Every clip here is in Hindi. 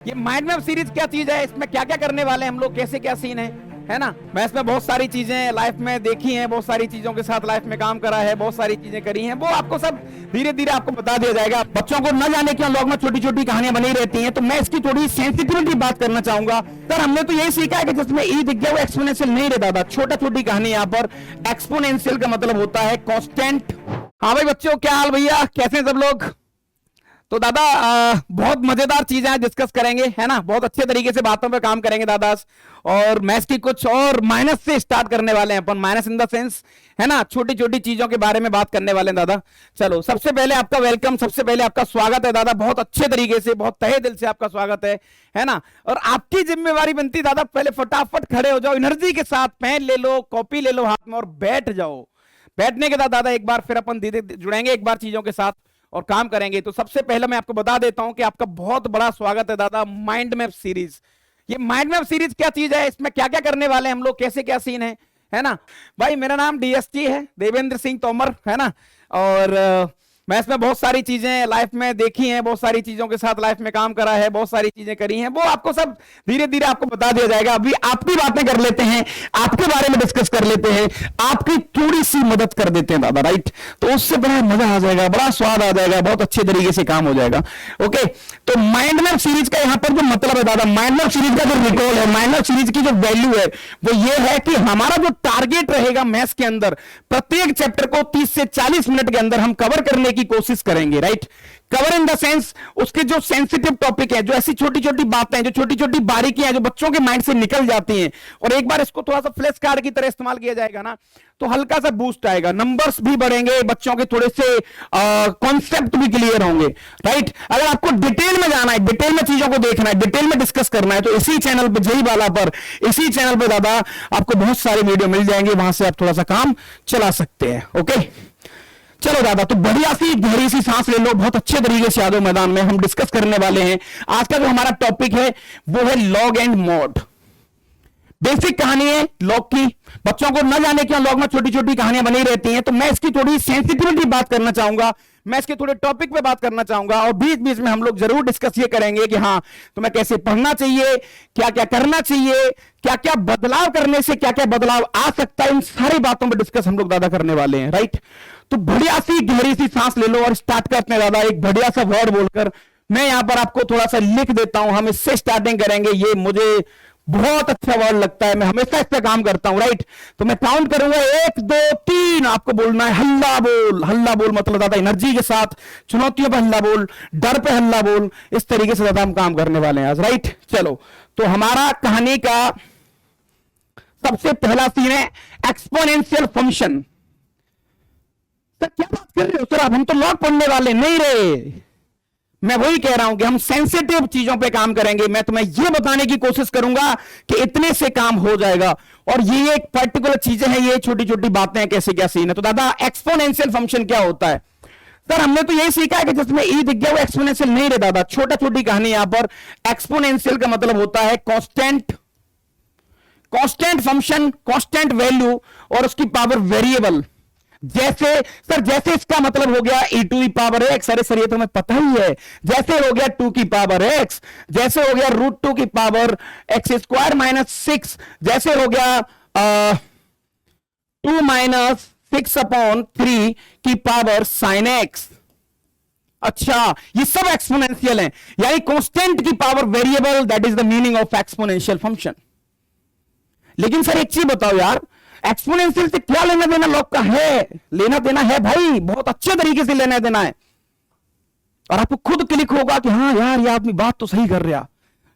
ये माइंड मैप सीरीज क्या चीज है, इसमें क्या क्या करने वाले हैं हम लोग, कैसे क्या सीन है ना। मैं इसमें बहुत सारी चीजें लाइफ में देखी हैं, बहुत सारी चीजों के साथ लाइफ में काम करा है, बहुत सारी चीजें करी हैं, वो आपको सब धीरे धीरे आपको बता दिया जाएगा। बच्चों को न जाने क्यों लॉग में छोटी छोटी कहानियां बनी रहती हैं, तो मैं इसकी थोड़ी सेंसिटिविटी बात करना चाहूंगा। सर हमने तो यही सीखा है कि जिसमें ई दिख गया वो एक्सपोनेंशियल नहीं रहता था, छोटा छोटी कहानी। यहाँ पर एक्सपोनेंशियल का मतलब होता है कांस्टेंट। हाँ भाई बच्चों, क्या हाल भैया, कैसे हैं सब लोग। तो दादा बहुत मजेदार चीजें डिस्कस करेंगे, है ना, बहुत अच्छे तरीके से बातों पे काम करेंगे दादा। और मैथ्स की कुछ और माइनस से स्टार्ट करने वाले हैं अपन, माइनस इन द सेंस, है ना, छोटी छोटी चीजों के बारे में बात करने वाले हैं दादा। चलो सबसे पहले आपका वेलकम, सबसे पहले आपका स्वागत है दादा, बहुत अच्छे तरीके से, बहुत तहे दिल से आपका स्वागत है ना। और आपकी जिम्मेवारी बनती दादा, पहले फटाफट खड़े हो जाओ, एनर्जी के साथ पेन ले लो, कॉपी ले लो हाथ में और बैठ जाओ। बैठने के बाद दादा एक बार फिर अपन धीरे जुड़ेंगे एक बार चीजों के साथ और काम करेंगे। तो सबसे पहले मैं आपको बता देता हूं कि आपका बहुत बड़ा स्वागत है दादा माइंड मैप सीरीज। ये माइंड मैप सीरीज क्या चीज है, इसमें क्या क्या करने वाले हैं हम लोग, कैसे क्या सीन है ना। भाई मेरा नाम डीएसटी है, देवेंद्र सिंह तोमर, है ना। और मैं इसमें बहुत सारी चीजें लाइफ में देखी हैं, बहुत सारी चीजों के साथ लाइफ में काम करा है, बहुत सारी चीजें करी हैं, वो आपको सब धीरे धीरे आपको बता दिया जाएगा। अभी आपकी बातें कर लेते हैं, आपके बारे में डिस्कस कर लेते हैं, आपकी थोड़ी सी मदद कर देते हैं दादा, राइट। तो उससे बड़ा मजा आ जाएगा, बड़ा स्वाद आ जाएगा, बहुत अच्छे तरीके से काम हो जाएगा। ओके, तो माइंड मैप सीरीज का यहाँ पर जो मतलब है दादा, माइंड मैप सीरीज का जो रिकॉल है, माइंड मैप सीरीज की जो वैल्यू है वो ये है कि हमारा जो टारगेट रहेगा मैथ्स के अंदर, प्रत्येक चैप्टर को 30 से 40 मिनट के अंदर हम कवर करने की कोशिश करेंगे, right. Cover in the sense उसके जो सेंसिटिव टॉपिक है, जो ऐसी छोटी छोटी बातें, जो छोटी छोटी बारीकियां जो बच्चों के माइंड से निकल जाती हैं, और एक बार इसको थोड़ा सा फ्लैश कार्ड की तरह इस्तेमाल किया जाएगा ना, तो हल्का सा बूस्ट आएगा, नंबर्स भी बढ़ेंगे, बच्चों के थोड़े से कॉन्सेप्ट भी क्लियर होंगे, राइट। अगर आपको डिटेल में जाना है, डिटेल में चीजों को देखना है, डिटेल में डिस्कस करना है, तो इसी चैनल पे, जही वाला पर, इसी चैनल पे दादा आपको बहुत सारे वीडियो मिल जाएंगे, वहां से आप थोड़ा सा काम चला सकते हैं। ओके चलो दादा, तो बढ़िया सी गहरी सी सांस ले लो, बहुत अच्छे तरीके से आ जाओ मैदान में। हम डिस्कस करने वाले हैं आज का जो हमारा टॉपिक है वो है लॉग एंड मॉड। बेसिक कहानी है लॉग की, बच्चों को न जाने क्यों लॉग में छोटी छोटी कहानियां बनी रहती हैं, तो मैं इसकी थोड़ी सेंसिटिविटी बात करना चाहूंगा, मैं इसके थोड़े टॉपिक पे बात करना चाहूंगा, और बीच बीच में हम लोग जरूर डिस्कस ये करेंगे कि हाँ तुम्हें कैसे पढ़ना चाहिए, क्या क्या करना चाहिए, क्या क्या बदलाव करने से क्या क्या बदलाव आ सकता है, इन सारी बातों पर डिस्कस हम लोग दादा करने वाले हैं, राइट। तो बढ़िया सी गहरी सी सांस ले लो और स्टार्ट करते हैं दादा एक बढ़िया सा वर्ड बोलकर। मैं यहां पर आपको थोड़ा सा लिख देता हूं, हम इससे स्टार्टिंग करेंगे, ये मुझे बहुत अच्छा वर्ड लगता है, मैं हमेशा इस पे काम करता हूं, राइट। तो मैं काउंट करूंगा 1 2 3, आपको बोलना है हल्ला बोल। हल्ला बोल मतलब दादा एनर्जी के साथ, चुनौतियों पर हल्ला बोल, डर पे हल्ला बोल, इस तरीके से दादा हम काम करने वाले हैं आज, राइट। चलो तो हमारा कहानी का सबसे पहला सीन है एक्सपोनेंशियल फंक्शन। सर क्या बात कर रहे हो सर आप, हम तो लॉग पढ़ने वाले नहीं रहे। मैं वही कह रहा हूं कि हम सेंसिटिव चीजों पे काम करेंगे। मैं तुम्हें यह बताने की कोशिश करूंगा कि इतने से काम हो जाएगा, और ये एक पर्टिकुलर चीजें हैं, ये छोटी छोटी बातें हैं, कैसे क्या सीन है। तो दादा एक्सपोनेंशियल फंक्शन क्या होता है, सर हमने तो यही सीखा है कि जिसमें ई दिख गया वो एक्सपोनेंशियल नहीं रहता था, छोटा छोटी कहानी। यहां पर एक्सपोनेंशियल का मतलब होता है constant, constant function, constant value और उसकी पावर वेरिएबल। जैसे सर, जैसे इसका मतलब हो गया e टू की पावर एक्स, अरे सर ये तो हमें पता ही है। जैसे हो गया 2 की पावर एक्स, जैसे हो गया √2 की पावर एक्स स्क्वायर -6, जैसे हो गया 2 - 6/3 की पावर साइन एक्स। अच्छा, ये सब एक्सपोनेंशियल है, यानी कांस्टेंट की power variable, that is the meaning of exponential function. लेकिन सर एक चीज बताओ यार, एक्सपोनेंशियल से क्या लेना देना लॉग का है? लेना देना है भाई, बहुत अच्छे तरीके से लेना देना है, और आपको खुद क्लिक होगा कि हाँ यार ये आदमी बात तो सही कर रहा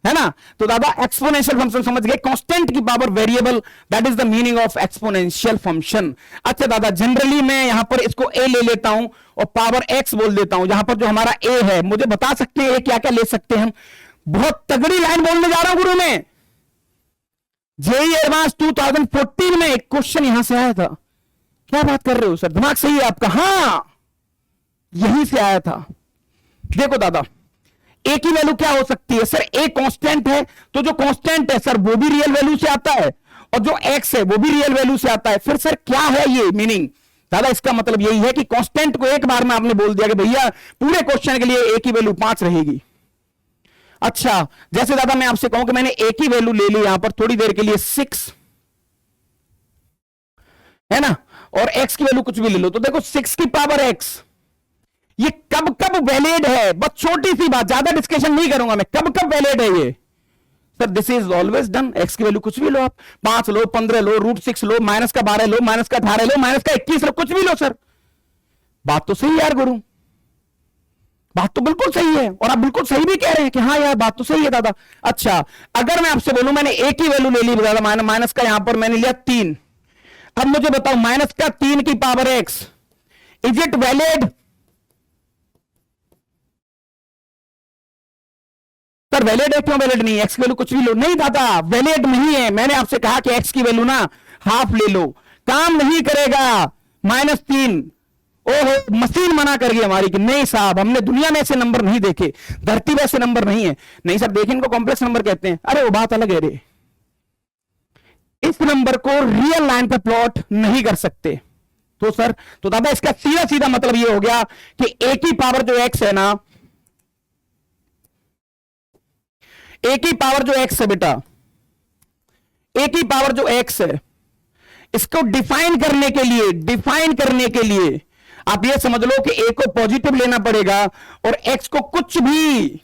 है ना। तो दादा एक्सपोनेंशियल फंक्शन समझ गए, कांस्टेंट की power variable, that is the meaning of exponential function. अच्छा दादा, जनरली मैं यहां पर इसको ए ले लेता हूं और पावर एक्स बोल देता हूं। जहां पर जो हमारा ए है, मुझे बता सकते हैं क्या क्या ले सकते हैं हम? बहुत तगड़ी लाइन बोलने जा रहा हूं गुरु में। जेईई एडवांस 2014 में एक क्वेश्चन यहां से आया था। क्या बात कर रहे हो सर, दिमाग सही है आपका? हाँ यहीं से आया था। देखो दादा, ए की वैल्यू क्या हो सकती है? सर ए कांस्टेंट है, तो जो कांस्टेंट है सर वो भी रियल वैल्यू से आता है, और जो एक्स है वो भी रियल वैल्यू से आता है। फिर सर क्या है ये मीनिंग? दादा इसका मतलब यही है कि कांस्टेंट को एक बार में आपने बोल दिया कि भैया पूरे क्वेश्चन के लिए ए की वैल्यू 5 रहेगी। अच्छा, जैसे दादा मैं आपसे कहूं कि मैंने एक ही वैल्यू ले ली यहां पर थोड़ी देर के लिए 6, है ना, और x की वैल्यू कुछ भी ले लो, तो देखो 6 की पावर x ये कब कब वैलिड है, बस छोटी सी बात, ज्यादा डिस्कशन नहीं करूंगा मैं, कब कब वैलिड है ये sir, this is always done. x की वैल्यू कुछ भी लो, आप 5 लो, 15 लो, √6 लो, माइनस का 12 लो, माइनस का 18 लो, माइनस का 21 लो, कुछ भी लो सर, बात तो सही यार गुरु, बात तो बिल्कुल सही है, और आप बिल्कुल सही भी कह रहे हैं कि हाँ यार बात तो सही है दादा। अच्छा, अगर मैं आपसे बोलूं मैंने एक ही वैल्यू ले ली दादा, माइनस का यहां पर मैंने लिया 3, अब मुझे बताओ माइनस का 3 की power x, is it valid? Sir valid है, क्यों वैलिड नहीं है? x की वैल्यू कुछ भी लो, नहीं दादा वैलिड नहीं है, मैंने आपसे कहा कि x की वैल्यू ना हाफ ले लो, काम नहीं करेगा, -3, ओहो मशीन मना कर गई हमारी कि नहीं साहब हमने दुनिया में ऐसे नंबर नहीं देखे, धरती में ऐसे नंबर नहीं है, नहीं सर देखें इनको कॉम्प्लेक्स नंबर कहते हैं, अरे वो बात अलग है रे, इस नंबर को रियल लाइन पे प्लॉट नहीं कर सकते, तो सर तो दादा इसका सीधा सीधा मतलब ये हो गया कि एक ही पावर जो x है ना, एक ही पावर जो x है बेटा, एक ही पावर जो x है, इसको डिफाइन करने के लिए आप ये समझ लो कि a को पॉजिटिव लेना पड़ेगा और x को कुछ भी,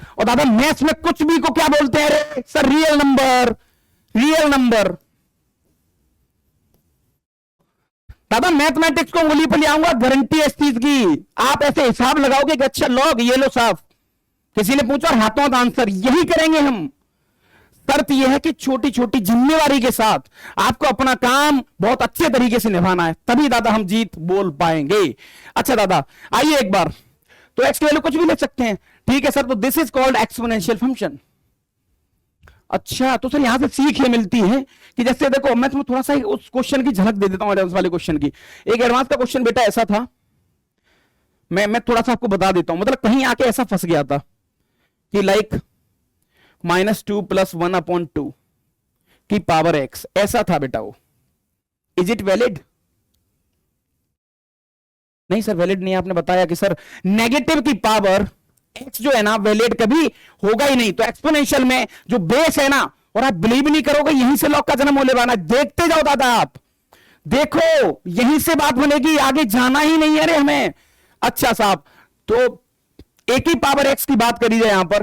और दादा मैथ्स में कुछ भी को क्या बोलते हैं रे सर? Real number. दादा मैथमेटिक्स को उंगली पर ले आऊंगा, गारंटी है इस चीज की, आप ऐसे हिसाब लगाओगे कि अच्छा लॉग ये लो साफ, किसी ने पूछा और हाथों का आंसर यही करेंगे हम। शर्त यह है कि छोटी छोटी जिम्मेवारी के साथ आपको अपना काम बहुत अच्छे तरीके से निभाना है, तभी दादा हम जीत बोल पाएंगे। अच्छा दादा आइए एक बार, तो x की वैल्यू कुछ भी ले सकते हैं, ठीक है सर, तो this is called exponential function. अच्छा तो सर यहां से सीख ये मिलती है कि जैसे देखो मैं तुम्हें थोड़ा सा उस क्वेश्चन की झलक दे देता हूं, एडवांस वाले क्वेश्चन की। एक एडवांस का क्वेश्चन बेटा ऐसा था, मैं थोड़ा सा आपको बता देता हूं, मतलब कहीं आके ऐसा फंस गया था कि लाइक -2 + 1/2 की पावर x, ऐसा था बेटा वो, इज इट वैलिड? नहीं सर वैलिड नहीं, आपने बताया कि सर नेगेटिव की पावर x जो है ना वैलिड कभी होगा ही नहीं, तो एक्सपोनेंशियल में जो बेस है ना, और आप बिलीव नहीं करोगे यहीं से लॉग का जन्म होने वाला है, देखते जाओ दादा आप, देखो यहीं से बात बनेगी, आगे जाना ही नहीं है रे हमें। अच्छा साहब, तो एक ही पावर x की बात करी जाए यहां पर,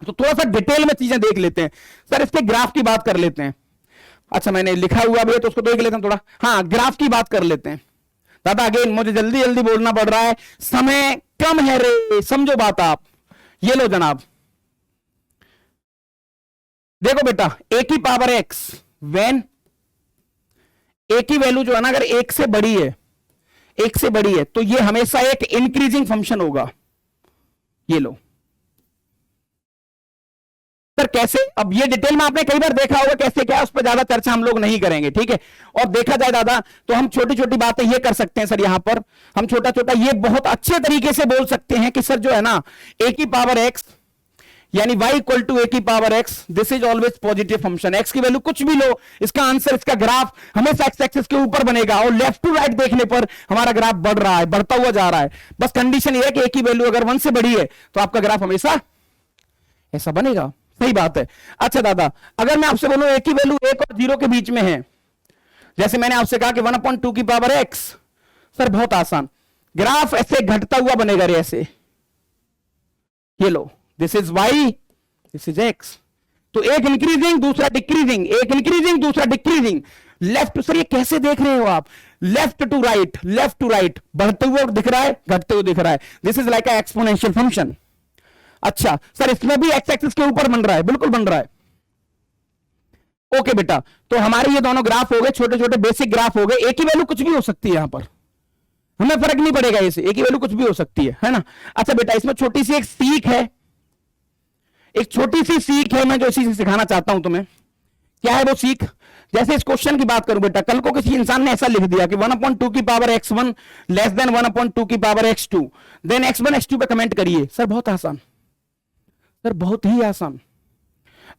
तो थोड़ा सा डिटेल में चीजें देख लेते हैं सर, इसके ग्राफ की बात कर लेते हैं। अच्छा मैंने लिखा हुआ भी है तो उसको देख लेते हैं थोड़ा, हाँ ग्राफ की बात कर लेते हैं दादा। अगेन मुझे जल्दी जल्दी बोलना पड़ रहा है, समय कम है रे, समझो बात आप। ये लो जनाब, देखो बेटा एक ही पावर x व्हेन एक ही वैल्यू जो है ना अगर एक से बड़ी है तो ये हमेशा एक इंक्रीजिंग फंक्शन होगा। ये लो सर कैसे, अब ये डिटेल में आपने कई बार देखा होगा कैसे क्या, उस पर ज्यादा चर्चा हम लोग नहीं करेंगे, ठीक है। और देखा जाए दादा तो हम छोटी छोटी बातें ये कर सकते हैं सर, यहां पर हम छोटा छोटा ये बहुत अच्छे तरीके से बोल सकते हैं कि सर जो है ना एक ही पावर x यानी y = a की power x, this is always positive function. x की वैल्यू कुछ भी लो, इसका आंसर, इसका ग्राफ हमेशा x एक्सिस के ऊपर बनेगा, और लेफ्ट टू राइट देखने पर हमारा ग्राफ बढ़ रहा है, बढ़ता हुआ जा रहा है। बस कंडीशन ये है कि एक ही वैल्यू अगर 1 से बड़ी है तो आपका ग्राफ हमेशा ऐसा बनेगा, सही बात है। अच्छा दादा अगर मैं आपसे बोलूं एक ही वैल्यू 1 और 0 के बीच में है, जैसे मैंने आपसे कहा कि 1/2 की पावर x, सर बहुत आसान, ग्राफ ऐसे घटता हुआ बनेगा रे ऐसे, ये लो this is y, this is x, तो एक इंक्रीजिंग दूसरा डिक्रीजिंग, एक इंक्रीजिंग दूसरा डिक्रीजिंग, लेफ्ट, सर ये कैसे देख रहे हो आप, लेफ्ट टू राइट बढ़ते हुए दिख रहा है, घटते हुए दिख रहा है, this is like a exponential function. अच्छा सर इसमें भी x एक्सिस के ऊपर बन रहा है, बिल्कुल बन रहा है। ओके बेटा, तो हमारे ये दोनों ग्राफ हो गए, छोटे छोटे बेसिक ग्राफ हो गए, एक ही वैल्यू कुछ भी हो सकती है यहां पर, हमें फर्क नहीं पड़ेगा, इसे एक ही वैल्यू कुछ भी हो सकती है ना। अच्छा बेटा इसमें छोटी सी एक सीख है, एक छोटी सी सीख है, मैं जो इसी से सिखाना चाहता हूं तुम्हें। क्या है वो सीख, जैसे इस क्वेश्चन की बात करूं बेटा, कल को किसी इंसान ने ऐसा लिख दिया कि 1/2 की पावर x1 लेस देन 1/2 की power x2, then x1 x2 पे कमेंट करिए। सर बहुत आसान, सर बहुत ही आसान।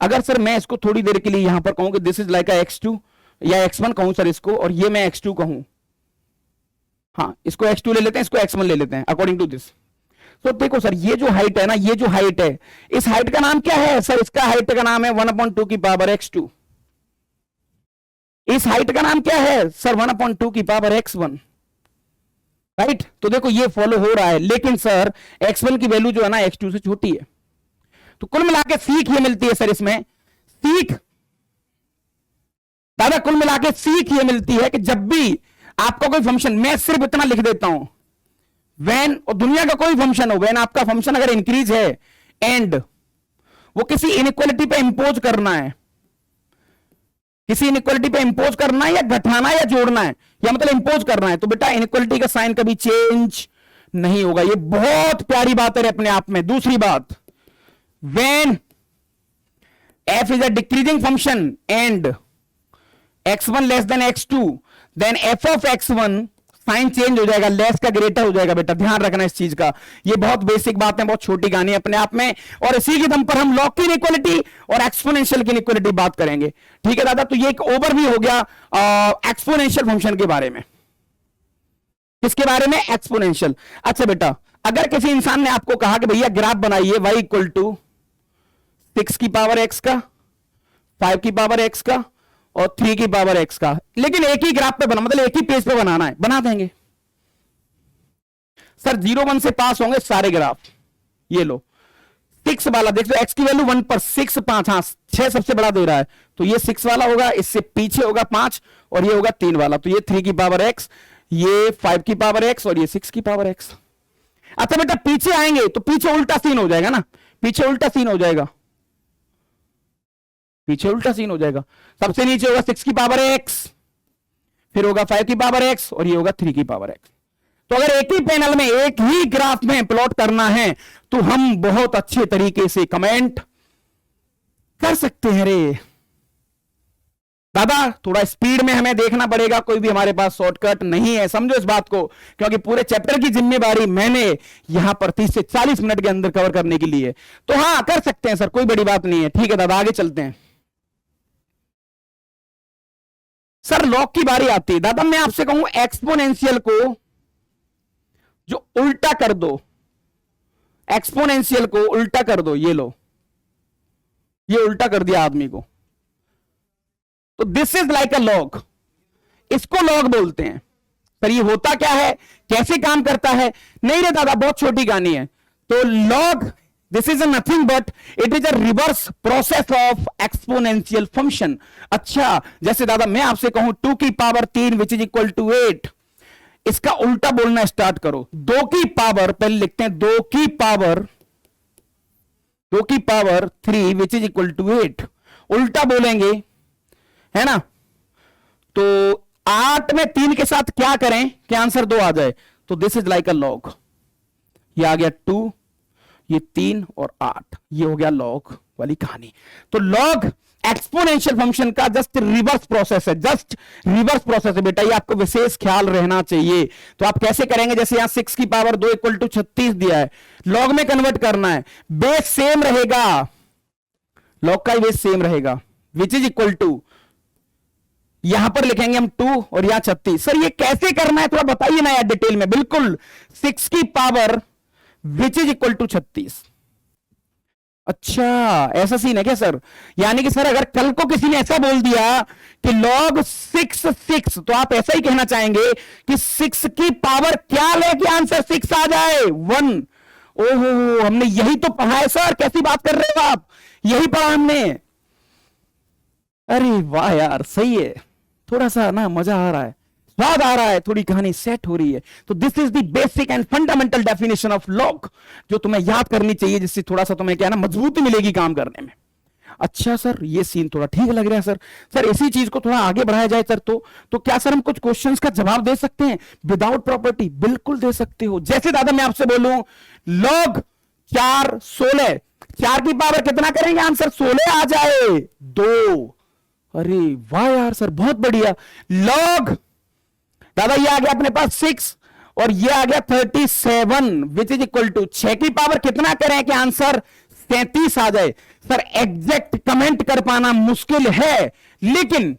अगर सर मैं इसको थोड़ी देर के लिए यहां पर कहूं कि this is like a x2 या x1 कहूं सर इसको, और ये मैं x2 कहूं, हाँ इसको x2 ले लेते हैं, इसको x1 ले लेते हैं अकॉर्डिंग टू दिस, तो देखो सर, ये जो हाइट है ना, ये जो हाइट है, इस हाइट का नाम क्या है सर? इसका हाइट का नाम है 1/2 की पावर x2। इस हाइट का नाम क्या है सर? 1/2 की पावर x1। राइट? तो देखो ये फॉलो हो रहा है, लेकिन सर x1 की वैल्यू जो है ना x2 से छोटी है। तो कुल मिला के सीख ये मिलती है सर, इसमें सीख दादा, कुल मिला के सीख ये मिलती है कि जब भी आपका कोई फंक्शन, मैं सिर्फ इतना लिख देता हूं, वेन, और दुनिया का कोई फंक्शन हो, वेन आपका फंक्शन अगर इंक्रीज है एंड वो किसी इनइक्वालिटी पे इंपोज करना है, किसी इनइक्वालिटी पे इंपोज करना है, या घटाना है या जोड़ना है, या मतलब इंपोज करना है, तो बेटा इनइक्वालिटी का साइन कभी चेंज नहीं होगा। ये बहुत प्यारी बात है अपने आप में। दूसरी बात, when f is a decreasing function and x1 less than x2, then f of x1 sign change हो जाएगा, लेस का ग्रेटर हो जाएगा। बेटा ध्यान रखना इस चीज का, ये बहुत बेसिक बात है, बहुत छोटी कहानी है अपने आप में, और इसी के दम पर हम लॉग की इनइक्वालिटी और एक्सपोनेंशियल की इनइक्वालिटी बात करेंगे। ठीक है दादा? तो ये एक ओवरव्यू हो गया एक्सपोनेंशियल फंक्शन के बारे में। किसके बारे में? एक्सपोनेंशियल। अच्छा बेटा, अगर किसी इंसान ने आपको कहा कि भैया ग्राफ बनाइए y इक्वल टू 6 की पावर x का, 5 की पावर x का और 3 की पावर x का, लेकिन एक ही ग्राफ पे बना, मतलब एक ही पेज पे बनाना है, बना देंगे सर। 0 1 से पास होंगे सारे ग्राफ। ये लो 6 वाला देख लो, x की वैल्यू 1 पर 6 5, हाँ 6 सबसे बड़ा दे रहा है, तो ये 6 वाला होगा, इससे पीछे होगा 5 और ये होगा 3 वाला, तो ये 3 की पावर x, ये 5 की पावर x और ये 6 की पावर x। अच्छा बेटा पीछे आएंगे तो पीछे उल्टा सीन हो जाएगा ना, पीछे उल्टा सीन हो जाएगा, पीछे उल्टा सीन हो जाएगा। सबसे नीचे होगा 6 की पावर x, फिर होगा 5 की पावर x और ये होगा 3 की पावर x। तो अगर एक ही पैनल में, एक ही ग्राफ में प्लॉट करना है तो हम बहुत अच्छे तरीके से कमेंट कर सकते हैं। रे दादा थोड़ा स्पीड में हमें देखना पड़ेगा, कोई भी हमारे पास शॉर्टकट नहीं है, समझो इस बात को, क्योंकि पूरे चैप्टर की जिम्मेदारी मैंने यहां पर 30 से 40 मिनट के अंदर कवर करने के लिए। तो हाँ कर सकते हैं सर, कोई बड़ी बात नहीं है। ठीक है दादा, आगे चलते हैं। सर लॉग की बारी आती है। दादा मैं आपसे कहूं एक्सपोनेंशियल को जो उल्टा कर दो, एक्सपोनेंशियल को उल्टा कर दो, ये लो, ये उल्टा कर दिया आदमी को, तो this is like a log, इसको लॉग बोलते हैं। पर ये होता क्या है, कैसे काम करता है? नहीं रे दादा बहुत छोटी कहानी है। तो log, this is nothing but it is a reverse process of exponential function. अच्छा जैसे दादा मैं आपसे कहूं 2 की power 3 which is equal to 8, इसका उल्टा बोलना स्टार्ट करो। 2 की पावर, पहले लिखते हैं 2 की power 3 which is equal to 8, उल्टा बोलेंगे है ना। तो 8 में 3 के साथ क्या करें कि आंसर 2 आ जाए, तो this is like a log. ये आ गया 2, ये 3 और 8, ये हो गया लॉग वाली कहानी। तो लॉग एक्सपोनेंशियल फंक्शन का जस्ट रिवर्स प्रोसेस है, जस्ट रिवर्स प्रोसेस है बेटा, ये आपको विशेष ख्याल रहना चाहिए। तो आप कैसे करेंगे, जैसे यहां 6 की पावर 2 इक्वल टू 36 दिया है, लॉग में कन्वर्ट करना है, बेस सेम रहेगा, लॉग का बेस सेम रहेगा, विच इज इक्वल टू, यहां पर लिखेंगे हम 2 और यहां 36। सर ये कैसे करना है थोड़ा बताइए ना यार डिटेल में। बिल्कुल 6 की power which is equal to 36। अच्छा ऐसा सीन है क्या सर? यानी कि सर अगर कल को किसी ने ऐसा बोल दिया कि log 6 तो आप ऐसा ही कहना चाहेंगे कि 6 की पावर क्या लेके आंसर 6 आ जाए, 1। ओहो हमने यही तो पढ़ा है सर, कैसी बात कर रहे हो आप, यही पढ़ा हमने। अरे वाह यार सही है, थोड़ा सा ना मजा आ रहा है, स्वाद आ रहा है, थोड़ी कहानी सेट हो रही है। तो this is the basic and fundamental definition of log, जो तुम्हें याद करनी चाहिए, जिससे थोड़ा सा तुम्हें क्या ना मजबूती मिलेगी काम करने में। अच्छा सर ये सीन थोड़ा ठीक लग रहा है सर। सर इसी चीज को थोड़ा आगे बढ़ाया जाए सर, तो क्या सर हम कुछ क्वेश्चंस का जवाब दे सकते हैं विदाउट प्रॉपर्टी? बिल्कुल दे सकते हो। जैसे दादा मैं आपसे बोलूं log 4 16, 4 की पावर कितना करेंगे आंसर 16 आ जाए, 2। अरे वाह यार सर बहुत बढ़िया। log दादा ये आ गया अपने पास 6 और ये आ गया 37 विच इज इक्वल टू 6 की पावर कितना करें कि आंसर 37 आ जाए। सर एग्जैक्ट कमेंट कर पाना मुश्किल है, लेकिन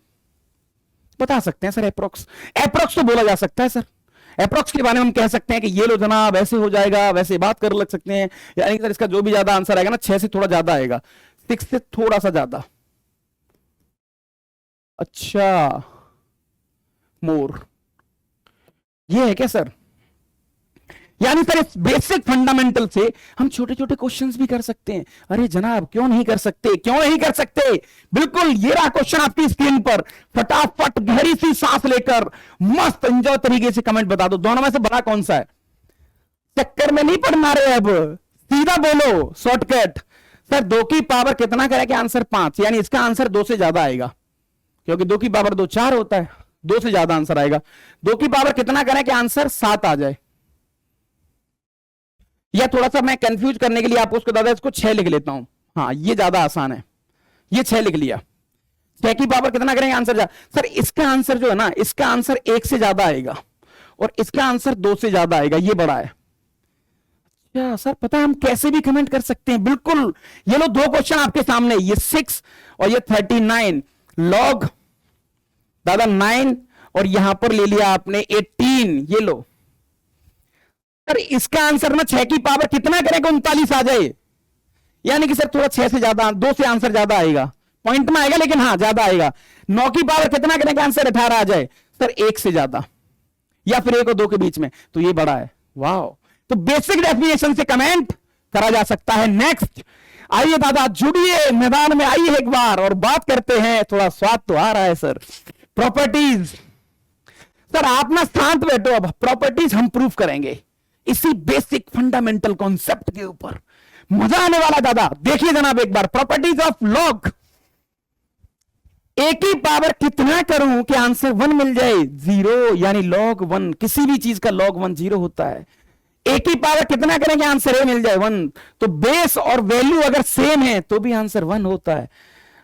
बता सकते हैं सर, एप्रोक्स तो बोला जा सकता है सर, अप्रोक्स के बारे में हम कह सकते हैं कि ये लो जनाब ऐसे हो जाएगा, वैसे बात कर लग सकते हैं, यानी कि सर इसका जो भी ज्यादा आंसर आएगा ना 6 से थोड़ा ज्यादा आएगा, 6 से थोड़ा सा ज्यादा। अच्छा, मोर, ये है क्या सर? यानी सर इस बेसिक फंडामेंटल से हम छोटे छोटे क्वेश्चंस भी कर सकते हैं। अरे जनाब क्यों नहीं कर सकते, क्यों नहीं कर सकते? बिल्कुल, ये रहा क्वेश्चन आपकी स्क्रीन पर। फटाफट गहरी सी सांस लेकर मस्त एंजॉय तरीके से कमेंट बता दो, दोनों में से बड़ा कौन सा है? चक्कर में नहीं पड़ना रहे, अब सीधा बोलो, शॉर्टकट। सर 2 की पावर कितना करें? आंसर 5, यानी इसका आंसर 2 से ज्यादा आएगा, क्योंकि 2 की पावर 2 4 होता है, 2 से ज्यादा आंसर आएगा। 2 की पावर कितना करें कि आंसर 7 आ जाए? या थोड़ा सा मैं कंफ्यूज करने के लिए आपको उसको दादा इसको 6 लिख लेता हूं, हाँ ये ज्यादा आसान है, ये 6 लिख लिया। 6 की पावर कितना करेंगे आंसर? सर इसका आंसर जो है ना, इसका आंसर 1 से ज्यादा आएगा और इसका आंसर 2 से ज्यादा आएगा, ये बड़ा है। अच्छा सर पता है हम कैसे भी कमेंट कर सकते हैं, बिल्कुल। ये लो 2 क्वेश्चन आपके सामने, ये 6 और ये 39, लॉग दादा 9 और यहां पर ले लिया आपने 18, ये लो। सर इसका आंसर ना 6 की पावर कितना करेगा? 39 आ जाए, यानी कि सर थोड़ा 6 से ज्यादा, 2 से आंसर ज्यादा आएगा, पॉइंट में आएगा लेकिन हाँ ज्यादा आएगा। 9 की पावर कितना करेगा? आंसर 18 आ जाए, सर 1 से ज्यादा, या फिर 1 और 2 के बीच में, तो ये बड़ा है। वाह, तो बेसिक डेफिनेशन से कमेंट करा जा सकता है। नेक्स्ट आइए दादा, जुड़िए मैदान में, आइए एक बार और बात करते हैं, थोड़ा स्वाद तो आ रहा है सर। प्रॉपर्टीज, सर आप ना शांत बैठो, अब प्रॉपर्टीज हम प्रूफ करेंगे इसी बेसिक फंडामेंटल कॉन्सेप्ट के ऊपर, मजा आने वाला दादा। देखिए जनाब एक बार, प्रॉपर्टीज ऑफ लॉग। ए की पावर कितना करूं कि आंसर 1 मिल जाए? 0, यानी लॉग 1, किसी भी चीज का लॉग 1 0 होता है। ए की पावर कितना करेंगे आंसर ए मिल जाए? 1। तो बेस और वैल्यू अगर सेम है तो भी आंसर 1 होता है।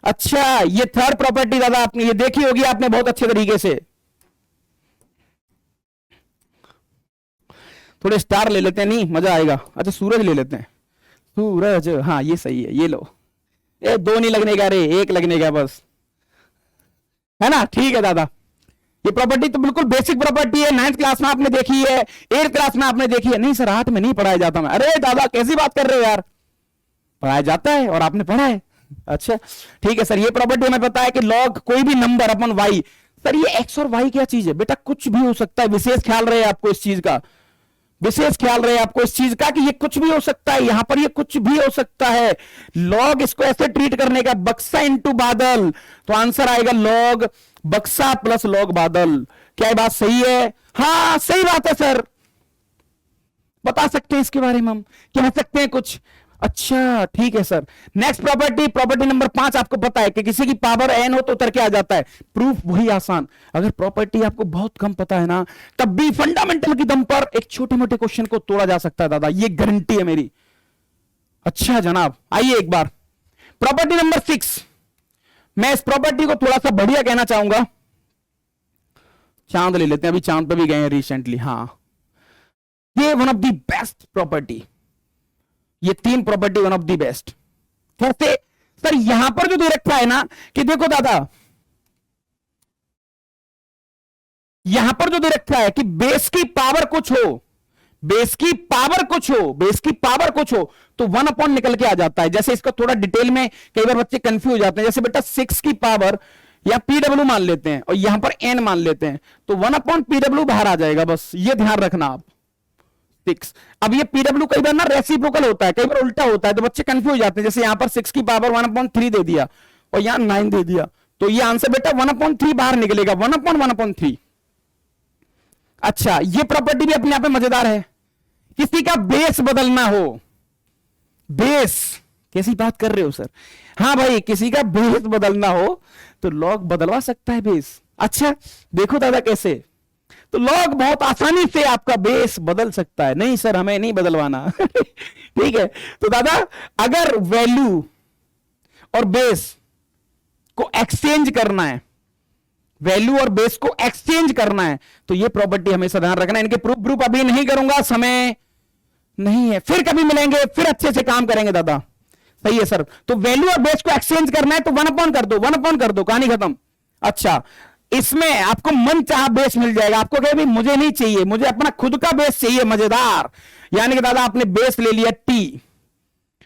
अच्छा, ये थर्ड प्रॉपर्टी दादा आपने ये देखी होगी आपने बहुत अच्छे तरीके से। थोड़े स्टार ले लेते हैं, नहीं मजा आएगा। अच्छा सूरज ले लेते हैं, सूरज, हाँ ये सही है, ये लो। 2 नहीं लगने का रे, 1 लगने का बस, है ना? ठीक है दादा, ये प्रॉपर्टी तो बिल्कुल बेसिक प्रॉपर्टी है, 9th क्लास में आपने देखी है, 8th क्लास में आपने देखी है। नहीं सर 8 में नहीं पढ़ाया जाता मैं। अरे दादा कैसी बात कर रहे हो यार, पढ़ाया जाता है और आपने पढ़ा है। अच्छा ठीक है सर, ये प्रॉपर्टी हमें पता है कि लॉग कोई भी नंबर अपन वाई। सर ये एक्स और वाई क्या चीज है बेटा? कुछ भी हो सकता है, विशेष ख्याल रहे आपको इस चीज का, विशेष ख्याल रहे आपको इस चीज का कि ये कुछ भी हो सकता है, यहां पर ये कुछ भी हो सकता है। लॉग इसको ऐसे ट्रीट करने का, बक्सा इंटू बादल, तो आंसर आएगा लॉग बक्सा प्लस लॉग बादल। क्या ये बात सही है? हाँ सही बात है सर, बता सकते हैं इसके बारे में, हम कह सकते हैं कुछ। अच्छा ठीक है sir. Next property, property number 5, आपको पता है कि किसी की पावर n हो तो उतर के आ जाता है। प्रूफ वही आसान, अगर प्रॉपर्टी आपको बहुत कम पता है ना, तब भी फंडामेंटल की दम पर एक छोटे मोटे क्वेश्चन को तोड़ा जा सकता है दादा, ये गारंटी है मेरी। अच्छा जनाब आइए एक बार, प्रॉपर्टी नंबर 6, मैं इस प्रॉपर्टी को थोड़ा सा बढ़िया कहना चाहूंगा। चांद ले लेते हैं, अभी चांद पे भी गए हैं रिसेंटली। हाँ ये one of the best property, ये 3 property one of the best. कैसे सर? यहां पर जो दे रखा है ना कि देखो दादा, यहां पर जो दे रखा है कि बेस की पावर कुछ हो, बेस की पावर कुछ हो, बेस की पावर कुछ हो तो 1 अपॉन निकल के आ जाता है। जैसे इसका थोड़ा डिटेल में कई बार बच्चे कंफ्यूज हो जाते हैं, जैसे बेटा 6 की पावर या पीडब्ल्यू मान लेते हैं और यहां पर एन मान लेते हैं, तो 1 अपॉन पीडब्ल्यू बाहर आ जाएगा, बस ये ध्यान रखना आप। 6, अब ये पीडब्ल्यू कई बार ना रेसिप्रोकल होता है, कई बार उल्टा होता है, तो बच्चे कंफ्यूज हो जाते हैं। जैसे यहां पर 6 की पावर 1/3 दे दिया और यहां 9 दे दिया, तो ये आंसर बेटा 1/3 बाहर निकलेगा, 1/1/3। अच्छा ये प्रॉपर्टी भी अपने आप में मजेदार है। किसी का बेस बदलना हो, बेस, कैसी बात कर रहे हो सर? हाँ भाई, किसी का बेस बदलना हो तो लॉग बदलवा सकता है बेस। अच्छा देखो दादा कैसे, तो लॉग बहुत आसानी से आपका बेस बदल सकता है। नहीं सर हमें नहीं बदलवाना ठीक है, तो दादा अगर वैल्यू और बेस को एक्सचेंज करना है, वैल्यू और बेस को एक्सचेंज करना है, तो ये प्रॉपर्टी हमेशा ध्यान रखना। इनके प्रूफ अभी नहीं करूंगा, समय नहीं है, फिर कभी मिलेंगे, फिर अच्छे से काम करेंगे दादा। सही है सर, तो वैल्यू और बेस को एक्सचेंज करना है तो 1 अपॉन कर दो, 1 अपॉन कर दो, कहानी खत्म। अच्छा इसमें आपको मन चाहा बेस मिल जाएगा। आपको कहे भाई मुझे नहीं चाहिए, मुझे अपना खुद का बेस चाहिए मजेदार, यानी कि दादा आपने बेस ले लिया टी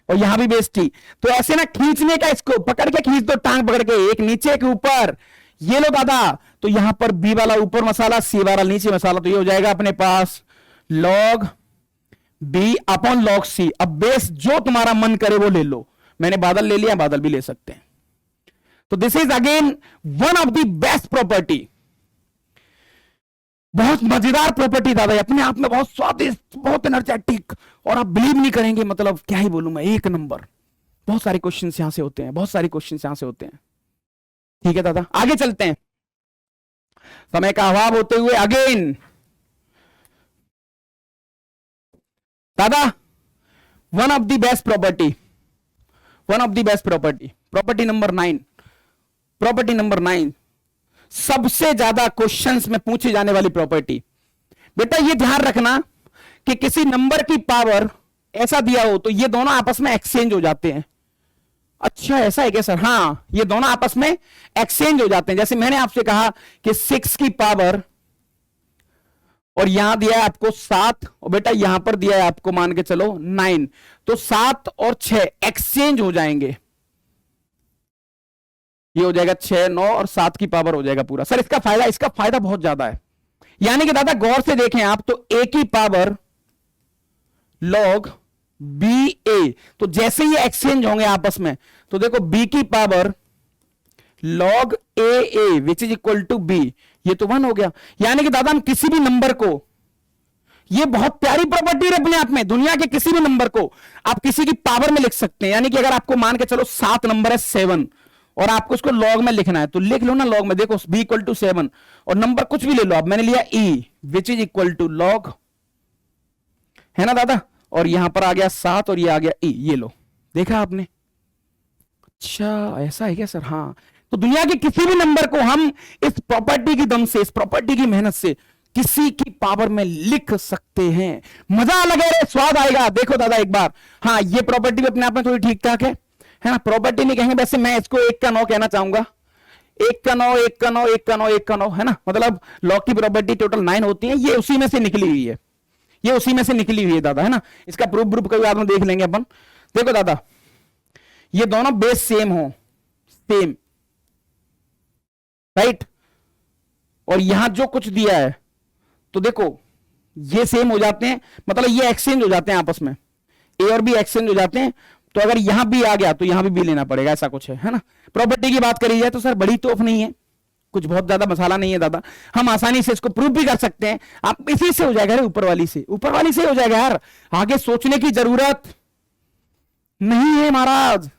और यहां भी बेस टी, तो ऐसे ना खींचने का, इसको पकड़ के खींच दो, टांग पकड़ के, एक नीचे एक ऊपर, ये लो दादा। तो यहां पर बी वाला ऊपर मसाला, सी वाला नीचे मसाला, तो ये हो जाएगा अपने पास log B upon log c. अब बेस जो तुम्हारा मन करे वो ले लो, मैंने बादल ले लिया, बादल भी ले सकते हैं। तो this is again one of the best property, बहुत मजेदार प्रॉपर्टी दादा, अपने आप में बहुत स्वादिष्ट, बहुत एनर्जेटिक, और आप बिलीव नहीं करेंगे, मतलब क्या ही बोलूं मैं, एक नंबर। बहुत सारे क्वेश्चन यहां से होते हैं, बहुत सारे क्वेश्चन यहां से होते हैं। ठीक है दादा, आगे चलते हैं। समय का अभाव होते हुए अगेन दादा one of the best property, one of the best property, property number 9, property number 9 सबसे ज्यादा क्वेश्चंस में पूछी जाने वाली प्रॉपर्टी। बेटा ये ध्यान रखना कि किसी नंबर की पावर ऐसा दिया हो तो ये दोनों आपस में एक्सचेंज हो जाते हैं। अच्छा ऐसा है क्या सर? हाँ, ये दोनों आपस में एक्सचेंज हो जाते हैं। जैसे मैंने आपसे कहा कि 6 की पावर, और यहां दिया है आपको 7, और बेटा यहां पर दिया है आपको मान के चलो 9, तो 7 और 6 एक्सचेंज हो जाएंगे, ये हो जाएगा 6, 9 और 7 की पावर हो जाएगा पूरा। सर इसका फायदा बहुत ज्यादा है, यानी कि दादा गौर से देखें आप, तो a की पावर लॉग बी ए, तो जैसे ये एक्सचेंज होंगे आपस में, तो देखो b की power log a which is equal to b, ये तो 1 हो गया। यानी कि दादा हम किसी भी नंबर को, ये बहुत प्यारी प्रॉपर्टी है अपने आप में, दुनिया के किसी भी नंबर को आप किसी की पावर में लिख सकते हैं। यानी कि अगर आपको मान के चलो 7 नंबर है 7, और आपको उसको लॉग में लिखना है, तो लिख लो ना लॉग में, देखो b इक्वल टू 7, और नंबर कुछ भी ले लो आप, मैंने लिया e which is equal to log, है ना दादा, और यहां पर आ गया 7 और ये आ गया e, ये लो, देखा आपने। अच्छा ऐसा है क्या सर? हाँ, तो दुनिया के किसी भी नंबर को हम इस प्रॉपर्टी की दम से, इस प्रॉपर्टी की मेहनत से किसी की पावर में लिख सकते हैं। मजा लगे, स्वाद आएगा। देखो दादा एक बार, हाँ ये प्रॉपर्टी भी अपने आप में थोड़ी ठीक ठाक है ना, प्रॉपर्टी नहीं कहेंगे, वैसे मैं इसको 1 का 9 कहना चाहूंगा, 1 का 9, 1 का 9, 1 का 9, 1 का 9, है ना, मतलब लॉग की प्रॉपर्टी टोटल 9 होती है, ये उसी में से निकली हुई है, ये उसी में से निकली हुई है दादा, है ना। इसका प्रूफ कभी बाद में देख लेंगे अपन। देखो दादा ये दोनों बेस सेम हो, सेम, राइट, और यहां जो कुछ दिया है तो देखो ये सेम हो जाते हैं, मतलब ये एक्सचेंज हो जाते हैं आपस में, ए और बी एक्सचेंज हो जाते हैं, तो अगर यहां भी आ गया तो यहां भी लेना पड़ेगा, ऐसा कुछ है ना। प्रॉपर्टी की बात करी जाए तो सर बड़ी तोफ नहीं है, कुछ बहुत ज्यादा मसाला नहीं है दादा, हम आसानी से इसको प्रूफ भी कर सकते हैं। आप इसी से हो जाएगा, ऊपर वाली से, ऊपर वाली से हो जाएगा यार, आगे सोचने की जरूरत नहीं है महाराज।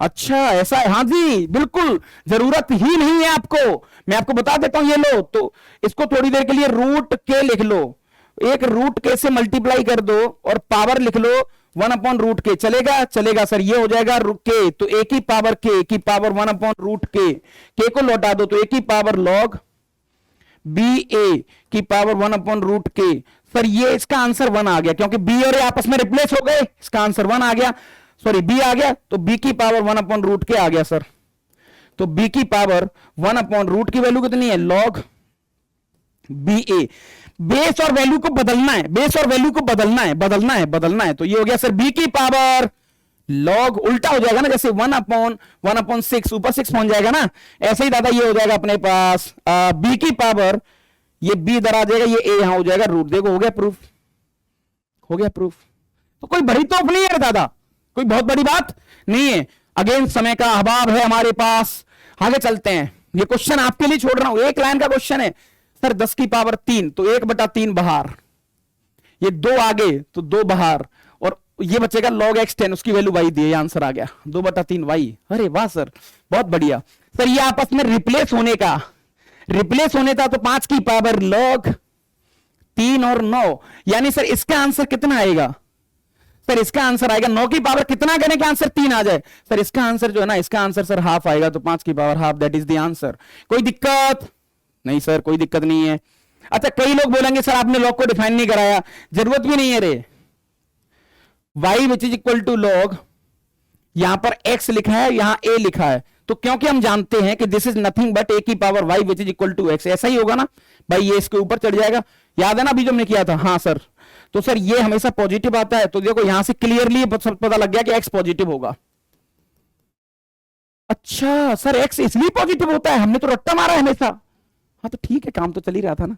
अच्छा ऐसा है, हाँ जी बिल्कुल, जरूरत ही नहीं है आपको, मैं आपको बता देता हूं, ये लो, तो इसको थोड़ी देर के लिए रूट के लिख लो, एक रूट के से मल्टीप्लाई कर दो और पावर लिख लो 1 अपॉन रूट के, चलेगा? चलेगा सर, ये हो जाएगा के, तो ए की पावर के की पावर 1 अपॉन रूट के को लौटा दो, तो ए की पावर लॉग बी ए की पावर 1 अपॉन रूट के। सर ये इसका आंसर 1 आ गया, क्योंकि बी और ए आपस में रिप्लेस हो गए, इसका आंसर 1 आ गया, सॉरी बी आ गया, तो बी की पावर 1 अपॉन रूट के आ गया सर। तो बी की पावर 1 अपॉन रूट की वैल्यू कितनी है? लॉग बी ए। बेस और वैल्यू को बदलना है, बेस और वैल्यू को बदलना है, बदलना है, तो ये हो गया सर बी की पावर लॉग, उल्टा हो जाएगा ना, जैसे 1 अपॉन 6 ऊपर 6 पहुंच जाएगा ना, ऐसे ही दादा ये हो जाएगा अपने पास बी की पावर, ये बी इधर आ जाएगा, ये ए यहां हो जाएगा रूट। देखो हो गया प्रूफ, हो गया प्रूफ। तो कोई बड़ी तोप नहीं है दादा, कोई बहुत बड़ी बात नहीं है। अगेन समय का अभाव है हमारे पास, आगे चलते हैं। ये क्वेश्चन आपके लिए छोड़ रहा हूं, एक लाइन का क्वेश्चन है सर, 10 की पावर 3, तो 1/3 बाहर, ये 2 आगे तो 2 बाहर, और ये बचेगा log x 10, उसकी वैल्यू y दी है, आंसर आ गया 2/3 y। अरे वाह सर, बहुत बढ़िया सर। ये आपस में रिप्लेस होने का तो 5 की पावर log 3 और 9, यानी सर इसका आंसर कितना आएगा? सर इसका आंसर आएगा 9 की पावर कितना करने का आंसर 3 आ जाए, सर इसका आंसर जो है ना, इसका आंसर सर हाफ आएगा, तो 5 की power half, that is the answer. कोई दिक्कत नहीं सर, कोई दिक्कत नहीं है। अच्छा कई लोग बोलेंगे सर आपने लॉग को डिफाइन नहीं कराया, जरूरत भी नहीं है रे, y which is equal to log, यहां पर x लिखा है, यहां a लिखा है, तो क्योंकि हम जानते हैं कि this is nothing but a की power y which is equal to x, ऐसा ही होगा ना भाई, ये इसके ऊपर चढ़ जाएगा। याद है ना अभी जो हमने किया था? हाँ सर। तो सर ये हमेशा पॉजिटिव आता है, तो देखो यहां से क्लियरली पता लग गया कि एक्स पॉजिटिव होगा। अच्छा सर एक्स इसलिए पॉजिटिव होता है, हमने तो रट्टा मारा है हमेशा। हाँ तो ठीक है, काम तो चल ही रहा था ना